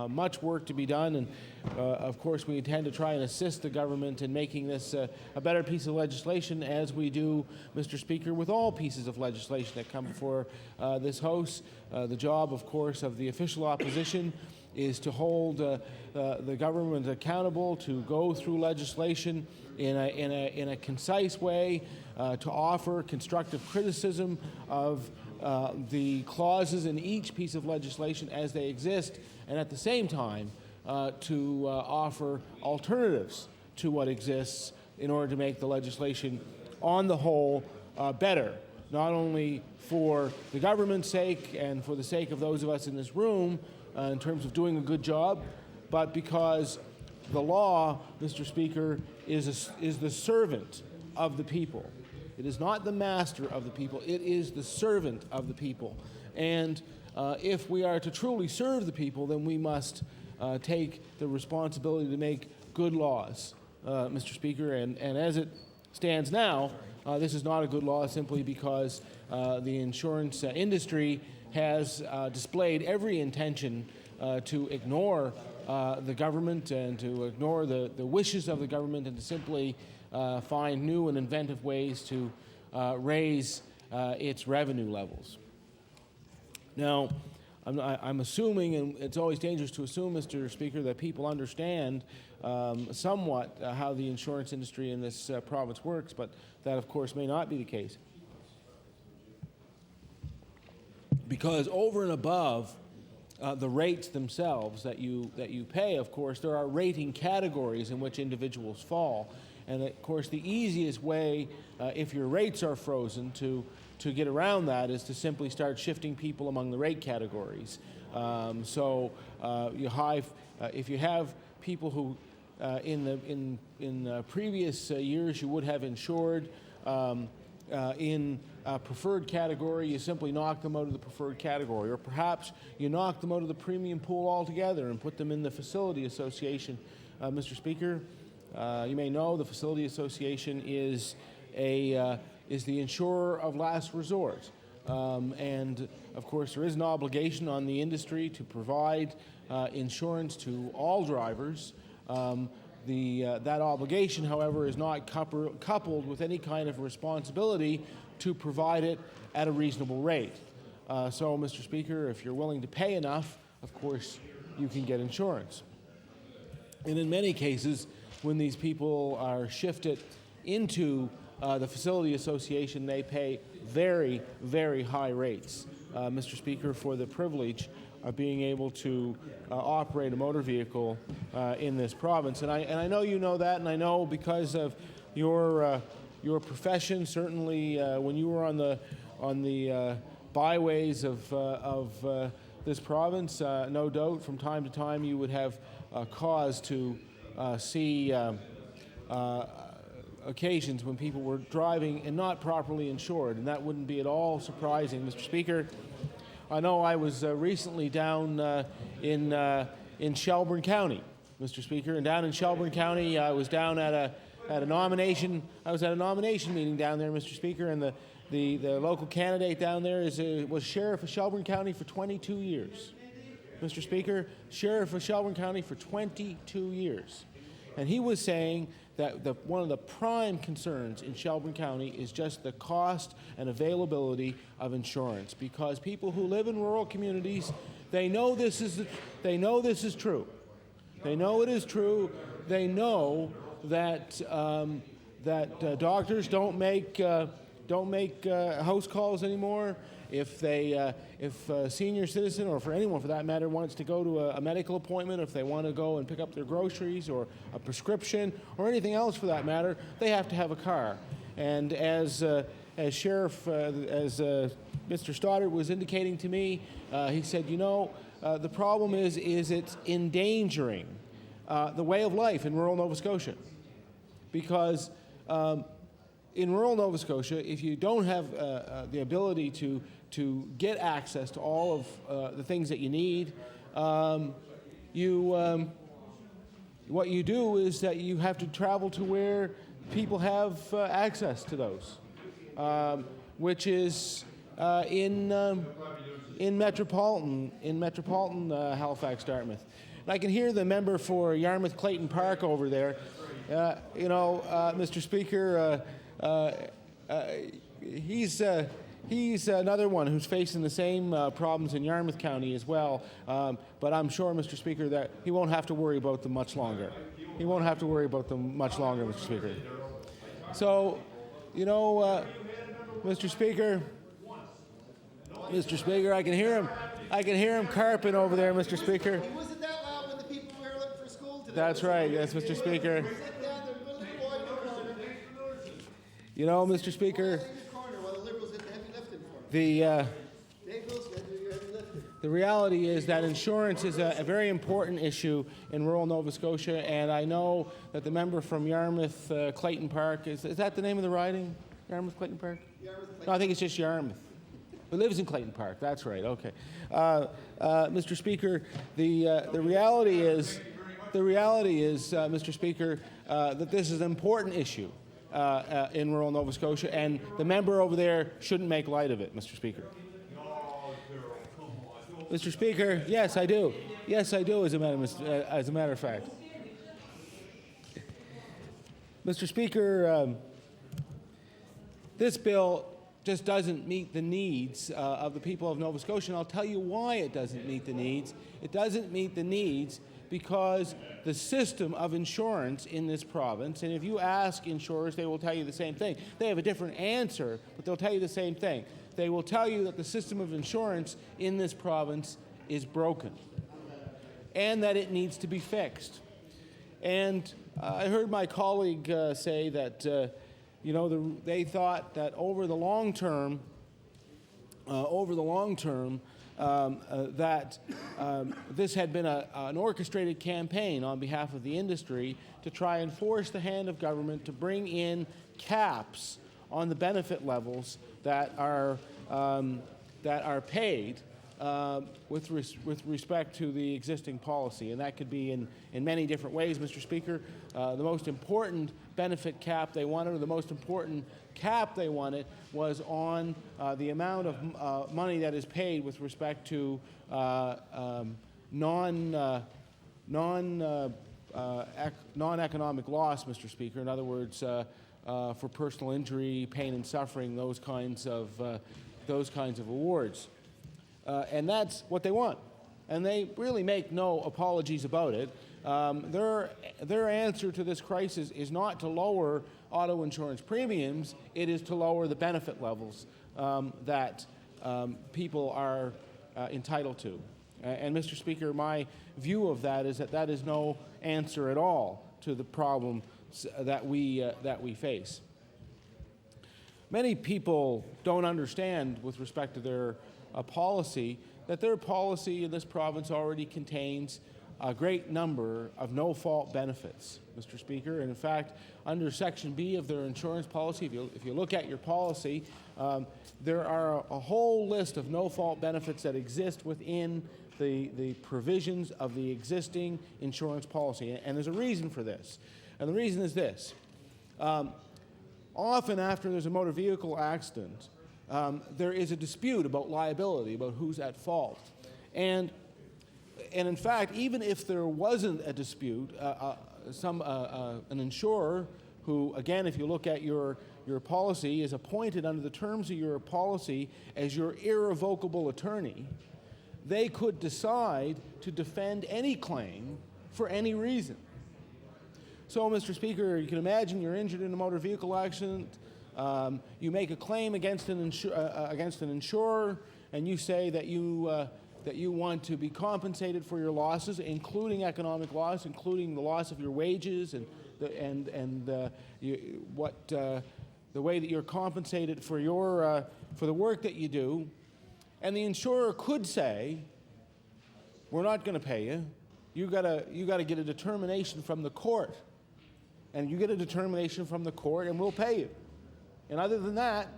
much work to be done, and of course we intend to try and assist the government in making this a better piece of legislation, as we do, Mr. Speaker, with all pieces of legislation that come before this House. The job, of course, of the official opposition is to hold the government accountable, to go through legislation in a concise way, to offer constructive criticism of the clauses in each piece of legislation as they exist, and at the same time to offer alternatives to what exists in order to make the legislation on the whole better, not only for the government's sake and for the sake of those of us in this room in terms of doing a good job, but because the law, Mr. Speaker, is the servant of the people. It is not the master of the people. It is the servant of the people. And if we are to truly serve the people, then we must take the responsibility to make good laws, Mr. Speaker. And as it stands now, this is not a good law simply because the insurance industry has displayed every intention to ignore the government and to ignore the wishes of the government and to simply find new and inventive ways to raise its revenue levels. Now, I'm assuming, and it's always dangerous to assume, Mr. Speaker, that people understand somewhat how the insurance industry in this province works, but that, of course, may not be the case. Because over and above the rates themselves that you pay, of course, there are rating categories in which individuals fall. And, of course, the easiest way, if your rates are frozen, to get around that is to simply start shifting people among the rate categories. If you have people who in previous years you would have insured in a preferred category, you simply knock them out of the preferred category. Or perhaps you knock them out of the premium pool altogether and put them in the facility association. Mr. Speaker, you may know the facility association is the insurer of last resort. And of course, there is an obligation on the industry to provide insurance to all drivers. That obligation, however, is not coupled with any kind of responsibility to provide it at a reasonable rate. So, Mr. Speaker, if you're willing to pay enough, of course, you can get insurance. And in many cases, when these people are shifted into the facility association, they pay very, very high rates, Mr. Speaker, for the privilege of being able to operate a motor vehicle in this province. And I know you know that, and I know because of your profession, certainly when you were on the byways of this province, no doubt from time to time you would have cause to see occasions when people were driving and not properly insured, and that wouldn't be at all surprising, Mr. Speaker. I know I was recently down in Shelburne County, Mr. Speaker, and down in Shelburne County, I was down at a nomination. I was at a nomination meeting down there, Mr. Speaker, and the local candidate down there was sheriff of Shelburne County for 22 years, Mr. Speaker, sheriff of Shelburne County for 22 years, and he was saying that one of the prime concerns in Shelburne County is just the cost and availability of insurance, because people who live in rural communities, they know this is true. They know it is true. They know that doctors don't make house calls anymore. If a senior citizen, or for anyone for that matter, wants to go to a medical appointment, if they want to go and pick up their groceries or a prescription or anything else for that matter, they have to have a car. And as Sheriff, as Mr. Stoddart was indicating to me, he said, the problem is it's endangering the way of life in rural Nova Scotia, because in rural Nova Scotia, if you don't have the ability to get access to all of the things that you need, what you do is that you have to travel to where people have access to those, which is in metropolitan Halifax, Dartmouth. And I can hear the member for Yarmouth Clayton Park over there. Mr. Speaker, he's another one who's facing the same problems in Yarmouth County as well. But I'm sure, Mr. Speaker, that he won't have to worry about them much longer. He won't have to worry about them much longer, Mr. Speaker. So, Mr. Speaker, I can hear him. I can hear him carping over there, Mr. Speaker. It wasn't that loud when the people were here looking for school today. That's right. Yes, Mr. Speaker. Sit down there, put a little boy in the corner. Mr. Speaker, In the corner while the Liberals did the heavy lifting for them. Dave Wilson had to do your heavy lifting. the reality is that insurance is a very important issue in rural Nova Scotia, and I know that the member from Yarmouth Clayton Park, is that the name of the riding? Yarmouth, Clayton Park? Yarmouth, Clayton. No, I think it's just Yarmouth. Who lives in Clayton Park, that's right, okay. Mr. Speaker, the reality is, Mr. Speaker, that this is an important issue in rural Nova Scotia, and the member over there shouldn't make light of it, Mr. Speaker. Mr. Speaker, yes, I do. Yes, I do, as a matter of fact. Mr. Speaker, this bill just doesn't meet the needs of the people of Nova Scotia, and I'll tell you why it doesn't meet the needs. It doesn't meet the needs because the system of insurance in this province, and if you ask insurers, they will tell you the same thing. They have a different answer, but they'll tell you the same thing. They will tell you that the system of insurance in this province is broken and that it needs to be fixed. And I heard my colleague say that they thought that over the long term, that this had been an orchestrated campaign on behalf of the industry to try and force the hand of government to bring in caps on the benefit levels that are paid with respect to the existing policy. And that could be in many different ways, Mr. Speaker. The most important benefit cap they wanted, or the most important cap they wanted, was on the amount of money that is paid with respect to non-economic loss, Mr. Speaker. In other words, for personal injury, pain and suffering, those kinds of awards. And that's what they want. And they really make no apologies about it. Their answer to this crisis is not to lower auto insurance premiums, it is to lower the benefit levels that people are entitled to. And Mr. Speaker, my view of that is no answer at all to the problem that we face. Many people don't understand, with respect to their policy, that their policy in this province already contains a great number of no-fault benefits, Mr. Speaker. And in fact, under Section B of their insurance policy, if you look at your policy, there are a whole list of no-fault benefits that exist within the provisions of the existing insurance policy. And there's a reason for this. And the reason is this. Often after there's a motor vehicle accident, there is a dispute about liability, about who's at fault. And in fact, even if there wasn't a dispute, an insurer who, again, if you look at your policy, is appointed under the terms of your policy as your irrevocable attorney, they could decide to defend any claim for any reason. So, Mr. Speaker, you can imagine you're injured in a motor vehicle accident. You make a claim against an insurer, and you say that you want to be compensated for your losses, including economic loss, including the loss of your wages, and the way that you're compensated for the work that you do. And the insurer could say, "We're not going to pay you. You got to get a determination from the court, and you get a determination from the court, and we'll pay you. And other than that,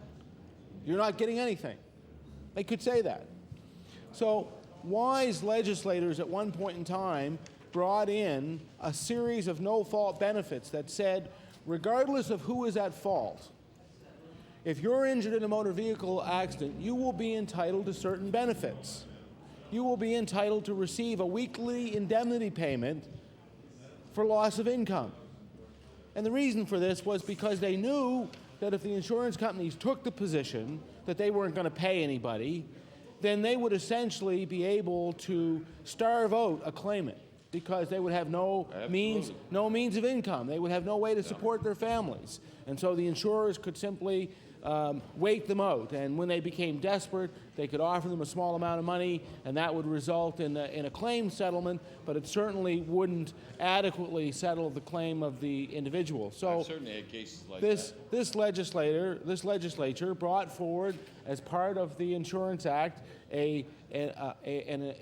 you're not getting anything." They could say that. So wise legislators at one point in time brought in a series of no-fault benefits that said, regardless of who is at fault, if you're injured in a motor vehicle accident, you will be entitled to certain benefits. You will be entitled to receive a weekly indemnity payment for loss of income. And the reason for this was because they knew that if the insurance companies took the position that they weren't going to pay anybody, then they would essentially be able to starve out a claimant, because they would have no means of income. They would have no way to support their families. And so the insurers could simply wait them out. And when they became desperate, they could offer them a small amount of money, and that would result in a claim settlement, but it certainly wouldn't adequately settle the claim of the individual. So I've certainly had cases like this legislature brought forward, as part of the Insurance Act, a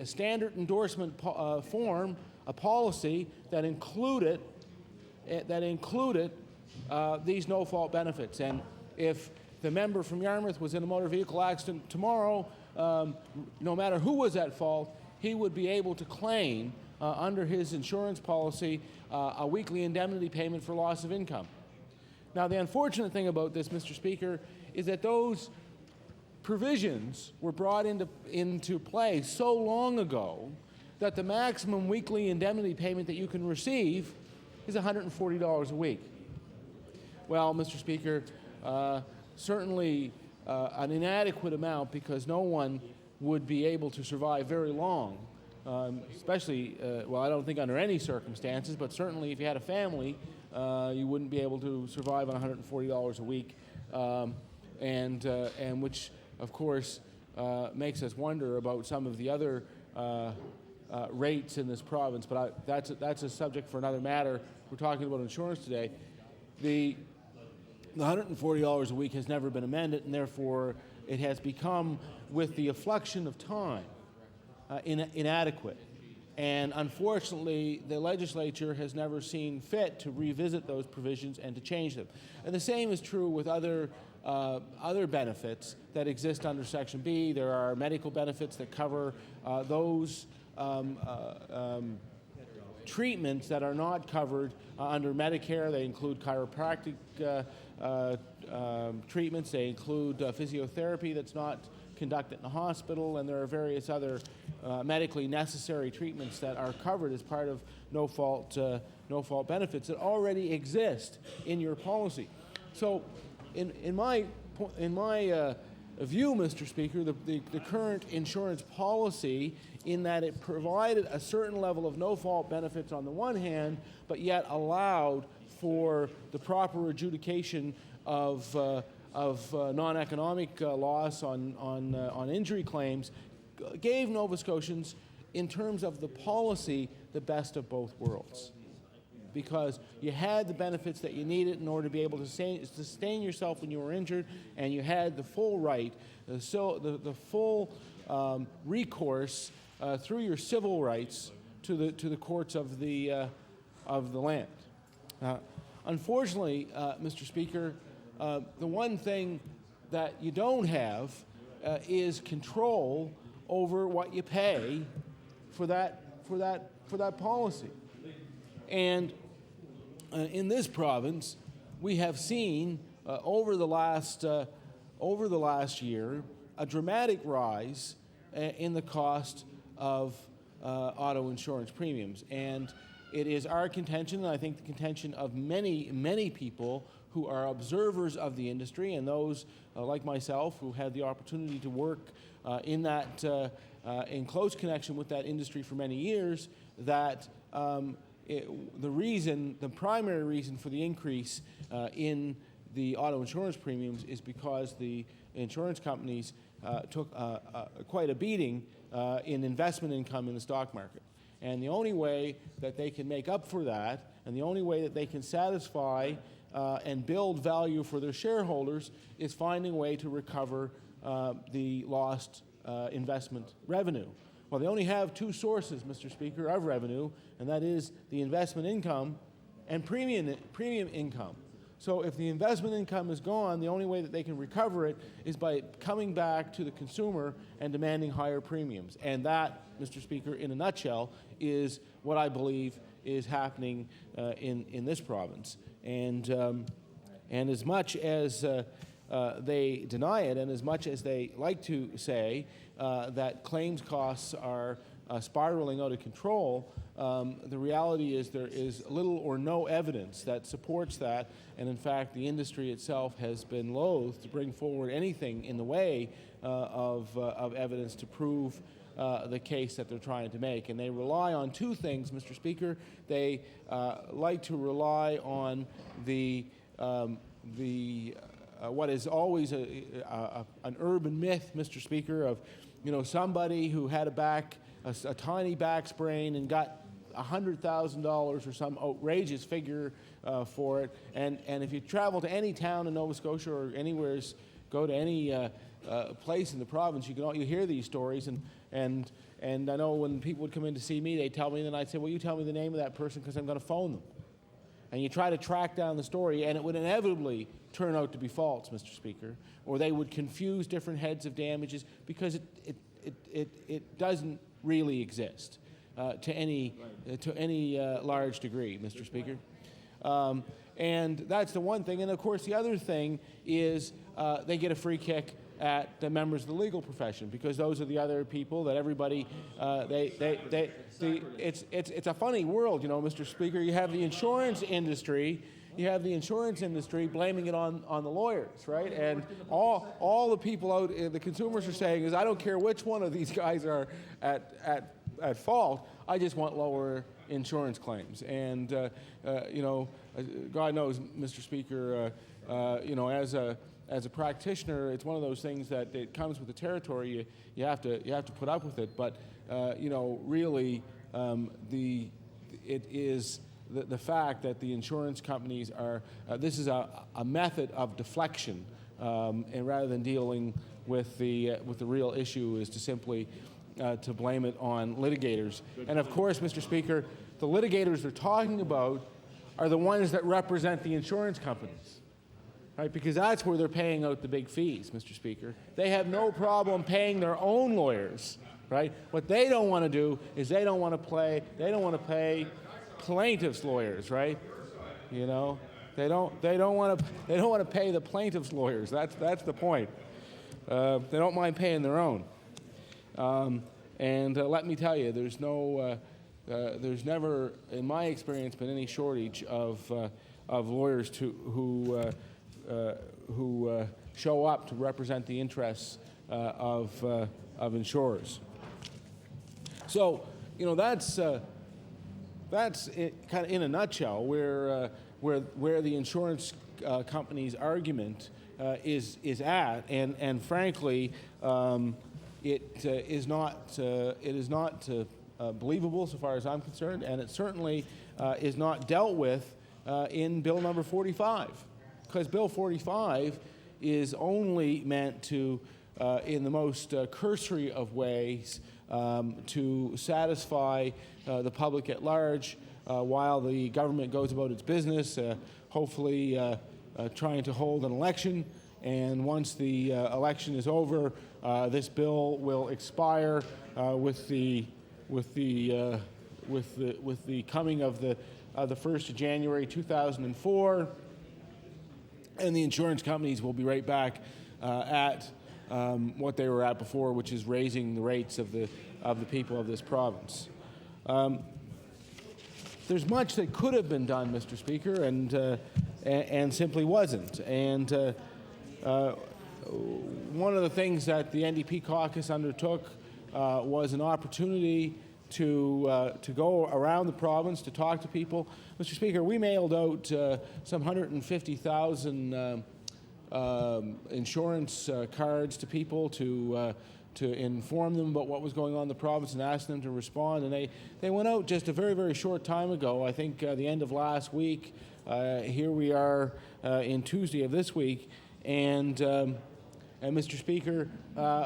standard endorsement form, a policy that included these no-fault benefits. And if the member from Yarmouth was in a motor vehicle accident tomorrow, no matter who was at fault, he would be able to claim under his insurance policy a weekly indemnity payment for loss of income. Now, the unfortunate thing about this, Mr. Speaker, is that those provisions were brought into play so long ago that the maximum weekly indemnity payment that you can receive is $140 a week. Well, Mr. Speaker, certainly an inadequate amount, because no one would be able to survive very long, especially, well, I don't think under any circumstances, but certainly if you had a family, you wouldn't be able to survive on $140 a week, and which, of course, makes us wonder about some of the other rates in this province, but that's a subject for another matter. We're talking about insurance today. The $140 a week has never been amended, and therefore it has become, with the affluction of time, inadequate. And unfortunately, the legislature has never seen fit to revisit those provisions and to change them. And the same is true with other benefits that exist under Section B. There are medical benefits that cover those treatments that are not covered under Medicare. They include chiropractic treatments. They include physiotherapy that's not conducted in a hospital, and there are various other medically necessary treatments that are covered as part of no-fault benefits that already exist in your policy. So, in my view, Mr. Speaker, the current insurance policy, in that it provided a certain level of no-fault benefits on the one hand, but yet allowed for the proper adjudication of non-economic loss on injury claims, gave Nova Scotians, in terms of the policy, the best of both worlds. Because you had the benefits that you needed in order to be able to sustain yourself when you were injured, and you had the full right, the full recourse through your civil rights to the courts of the land. Unfortunately, Mr. Speaker, the one thing that you don't have is control over what you pay for that policy. And in this province, we have seen over the last year a dramatic rise in the cost of auto insurance premiums. And it is our contention, and I think the contention of many people who are observers of the industry, and those like myself who had the opportunity to work in close connection with that industry for many years, that the primary reason for the increase in the auto insurance premiums is because the insurance companies took quite a beating in investment income in the stock market. And the only way that they can make up for that, and the only way that they can satisfy and build value for their shareholders, is finding a way to recover the lost investment revenue. Well, they only have two sources, Mr. Speaker, of revenue, and that is the investment income and premium income. So if the investment income is gone, the only way that they can recover it is by coming back to the consumer and demanding higher premiums. And that, Mr. Speaker, in a nutshell, is what I believe is happening in this province. And as much as they deny it, and as much as they like to say that claims costs are spiraling out of control, the reality is there is little or no evidence that supports that, and in fact the industry itself has been loath to bring forward anything in the way of evidence to prove the case that they're trying to make. And they rely on two things, Mr. Speaker. They like to rely on what is always an urban myth, Mr. Speaker, of somebody who had a tiny back sprain and got $100,000 or some outrageous figure for it. And if you travel to any town in Nova Scotia or anywhere, go to any place in the province, you hear these stories. And I know when people would come in to see me, they'd tell me, and then I'd say, well, you tell me the name of that person because I'm going to phone them. and you try to track down the story, and it would inevitably turn out to be false, Mr. Speaker, or they would confuse different heads of damages because it doesn't really exist to any large degree, Mr. Speaker. And that's the one thing. And of course, the other thing is they get a free kick at the members of the legal profession, because those are the other people that everybody it's a funny world, you know, Mr. Speaker. You have the insurance industry. You have the insurance industry blaming it on the lawyers, right? And all the people out, the consumers are saying is, I don't care which one of these guys are at fault. I just want lower insurance claims. And you know, God knows, Mr. Speaker, you know, as a practitioner, it's one of those things that it comes with the territory. You have to put up with it. But you know, really, it is the fact that the insurance companies are. This is a method of deflection, and rather than dealing with the real issue, is to simply to blame it on litigators. And of course, Mr. Speaker, the litigators they're talking about are the ones that represent the insurance companies, right? Because that's where they're paying out the big fees, Mr. Speaker. They have no problem paying their own lawyers, right? What they don't want to do is they don't want to pay plaintiffs' lawyers, right? You know, they don't want to pay the plaintiffs' lawyers. That's the point. They don't mind paying their own. And let me tell you, there's never, in my experience, been any shortage of lawyers who show up to represent the interests of insurers. So, you know, that's it, kind of in a nutshell where the insurance company's argument is at, and frankly, it is not believable so far as I'm concerned, and it certainly is not dealt with in Bill number 45, because Bill 45 is only meant to, in the most cursory of ways, to satisfy the public at large while the government goes about its business, hopefully trying to hold an election. And once the election is over, this bill will expire with the coming of the 1st of January 2004, and the insurance companies will be right back at what they were at before, which is raising the rates of the people of this province. There's much that could have been done, Mr. Speaker, and simply wasn't. And one of the things that the NDP caucus undertook was an opportunity to go around the province to talk to people. Mr. Speaker, we mailed out some 150,000 insurance cards to people to inform them about what was going on in the province and ask them to respond. And they went out just a very, very short time ago, I think the end of last week. Here we are in Tuesday of this week. And Mr. Speaker,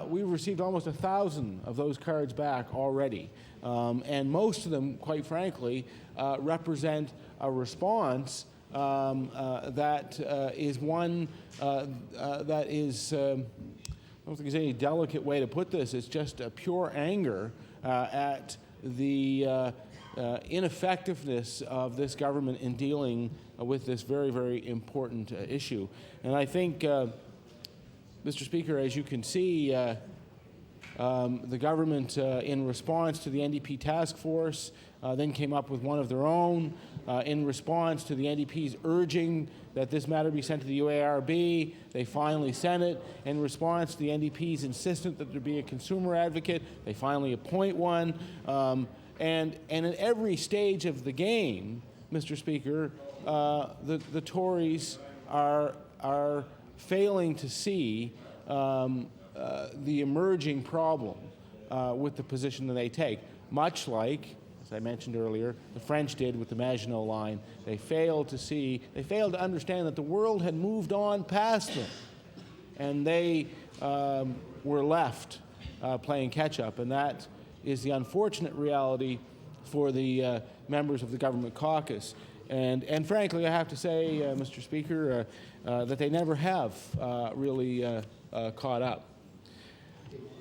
we've received almost 1,000 of those cards back already. And most of them, quite frankly, represent a response that is one that is, I don't think there's any delicate way to put this, it's just a pure anger at the ineffectiveness of this government in dealing with this very, very important issue. And I think, Mr. Speaker, as you can see, the government, in response to the NDP task force, then came up with one of their own. In response to the NDP's urging that this matter be sent to the UARB, they finally sent it. In response to the NDP's insistence that there be a consumer advocate, they finally appoint one. And at every stage of the game, Mr. Speaker, the Tories are failing to see the emerging problem with the position that they take, much like, as I mentioned earlier, the French did with the Maginot Line. They failed to understand that the world had moved on past them, and they were left playing catch-up, and that is the unfortunate reality for the members of the government caucus. And frankly, I have to say, Mr. Speaker, that they never have really caught up.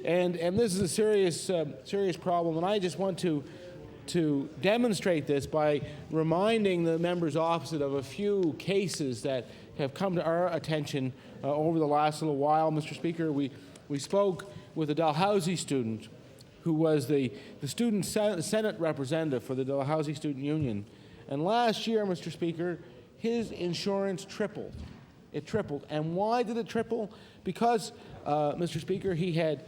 And this is a serious problem, and I just want to demonstrate this by reminding the members opposite of a few cases that have come to our attention over the last little while. Mr. Speaker, we spoke with a Dalhousie student who was the student Senate representative for the Dalhousie Student Union. And last year, Mr. Speaker, his insurance tripled. It tripled. And why did it triple? Because, Mr. Speaker, he had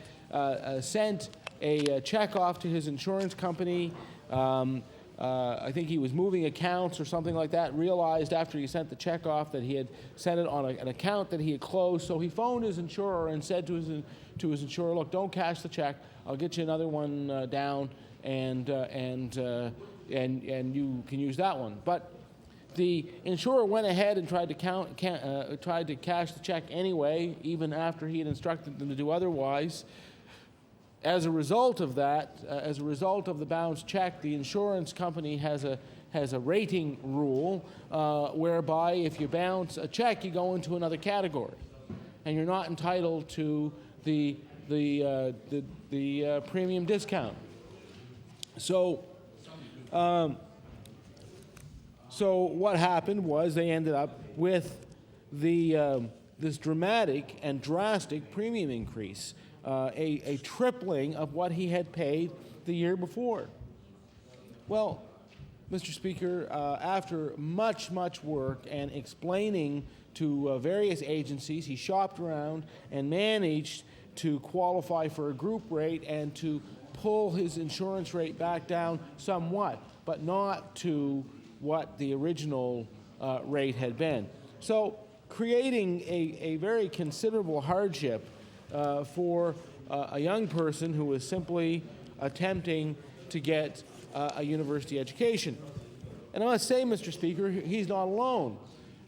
sent a check off to his insurance company. I think he was moving accounts or something like that, realized after he sent the check off that he had sent it on an account that he had closed. So he phoned his insurer and said to his insurer, look, don't cash the check. I'll get you another one down, and you can use that one. But the insurer went ahead and tried to cash the check anyway, even after he had instructed them to do otherwise. As a result of that, as a result of the bounced check, the insurance company has a rating rule whereby if you bounce a check, you go into another category, and you're not entitled to the premium discount. So what happened was they ended up with this dramatic and drastic premium increase. A tripling of what he had paid the year before. Well, Mr. Speaker, after much work and explaining to various agencies, he shopped around and managed to qualify for a group rate and to pull his insurance rate back down somewhat, but not to what the original rate had been. So, creating a very considerable hardship for a young person who is simply attempting to get a university education. And I must say, Mr. Speaker, he's not alone,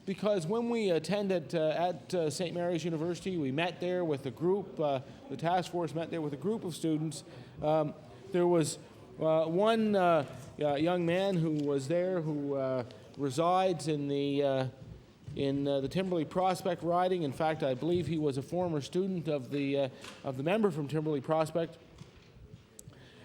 because when we attended at St. Mary's University, we met there with a group, the task force met there with a group of students. There was one young man who was there who resides in the Timberley Prospect riding. In fact, I believe he was a former student of the member from Timberley Prospect.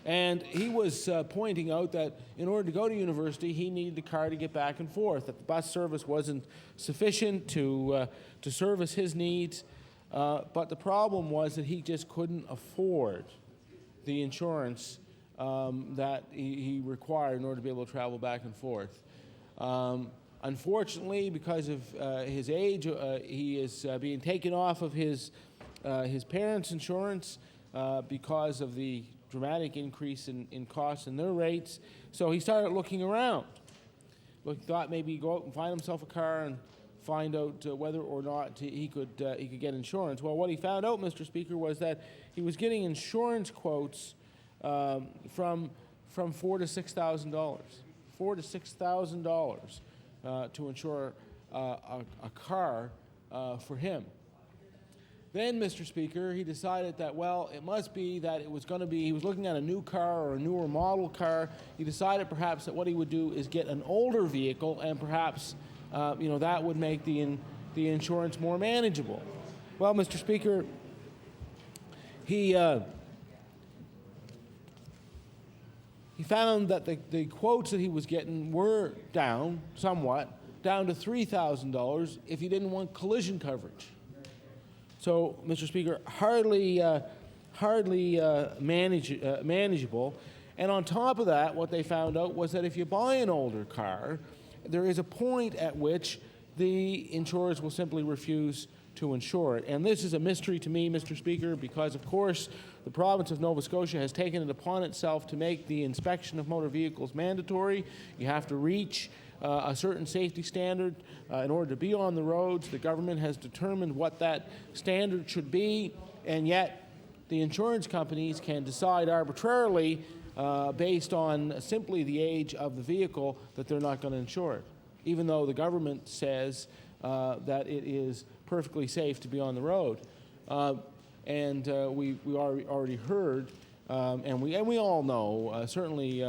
And he was pointing out that in order to go to university, he needed a car to get back and forth, that the bus service wasn't sufficient to service his needs. But the problem was that he just couldn't afford the insurance that he required in order to be able to travel back and forth. Unfortunately, because of his age, he is being taken off of his parents' insurance because of the dramatic increase in costs and their rates. So he started looking around. Thought maybe he'd go out and find himself a car and find out whether or not he could get insurance. Well, what he found out, Mr. Speaker, was that he was getting insurance quotes from $4,000 to $6,000, $4,000 to $6,000 to insure a car for him. Then, Mr. Speaker, he decided that, well, it must be that it was going to be, he was looking at a new car or a newer model car. He decided perhaps that what he would do is get an older vehicle, and perhaps, that would make the insurance more manageable. Well, Mr. Speaker, he found that the quotes that he was getting were down somewhat, down to $3,000 if he didn't want collision coverage. So, Mr. Speaker, hardly manageable. And on top of that, what they found out was that if you buy an older car, there is a point at which the insurers will simply refuse to insure it. And this is a mystery to me, Mr. Speaker, because, of course, the province of Nova Scotia has taken it upon itself to make the inspection of motor vehicles mandatory. You have to reach a certain safety standard in order to be on the roads. The government has determined what that standard should be, and yet the insurance companies can decide arbitrarily based on simply the age of the vehicle that they're not going to insure it, even though the government says that it is perfectly safe to be on the road. And we already heard, and we all know, certainly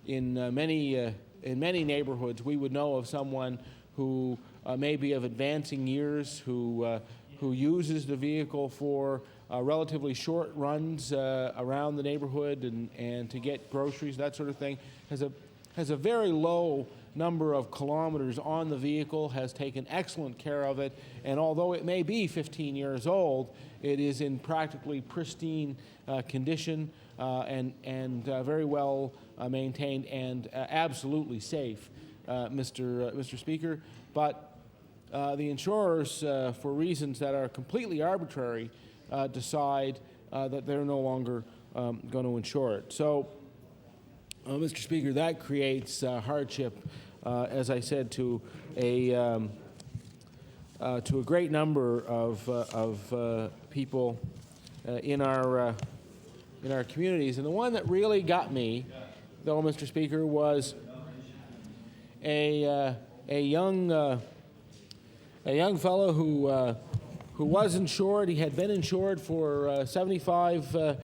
in many in many neighborhoods, we would know of someone who may be of advancing years, who uses the vehicle for relatively short runs around the neighborhood and to get groceries, that sort of thing, has a very low number of kilometers on the vehicle, has taken excellent care of it, and although it may be 15 years old, it is in practically pristine condition and very well maintained and absolutely safe, Mr. Speaker. But the insurers, for reasons that are completely arbitrary, decide that they're no longer going to insure it. So, Mr. Speaker, that creates hardship, as I said, to a great number of people in our communities. And the one that really got me, though, Mr. Speaker, was a young fellow who was insured. He had been insured for 75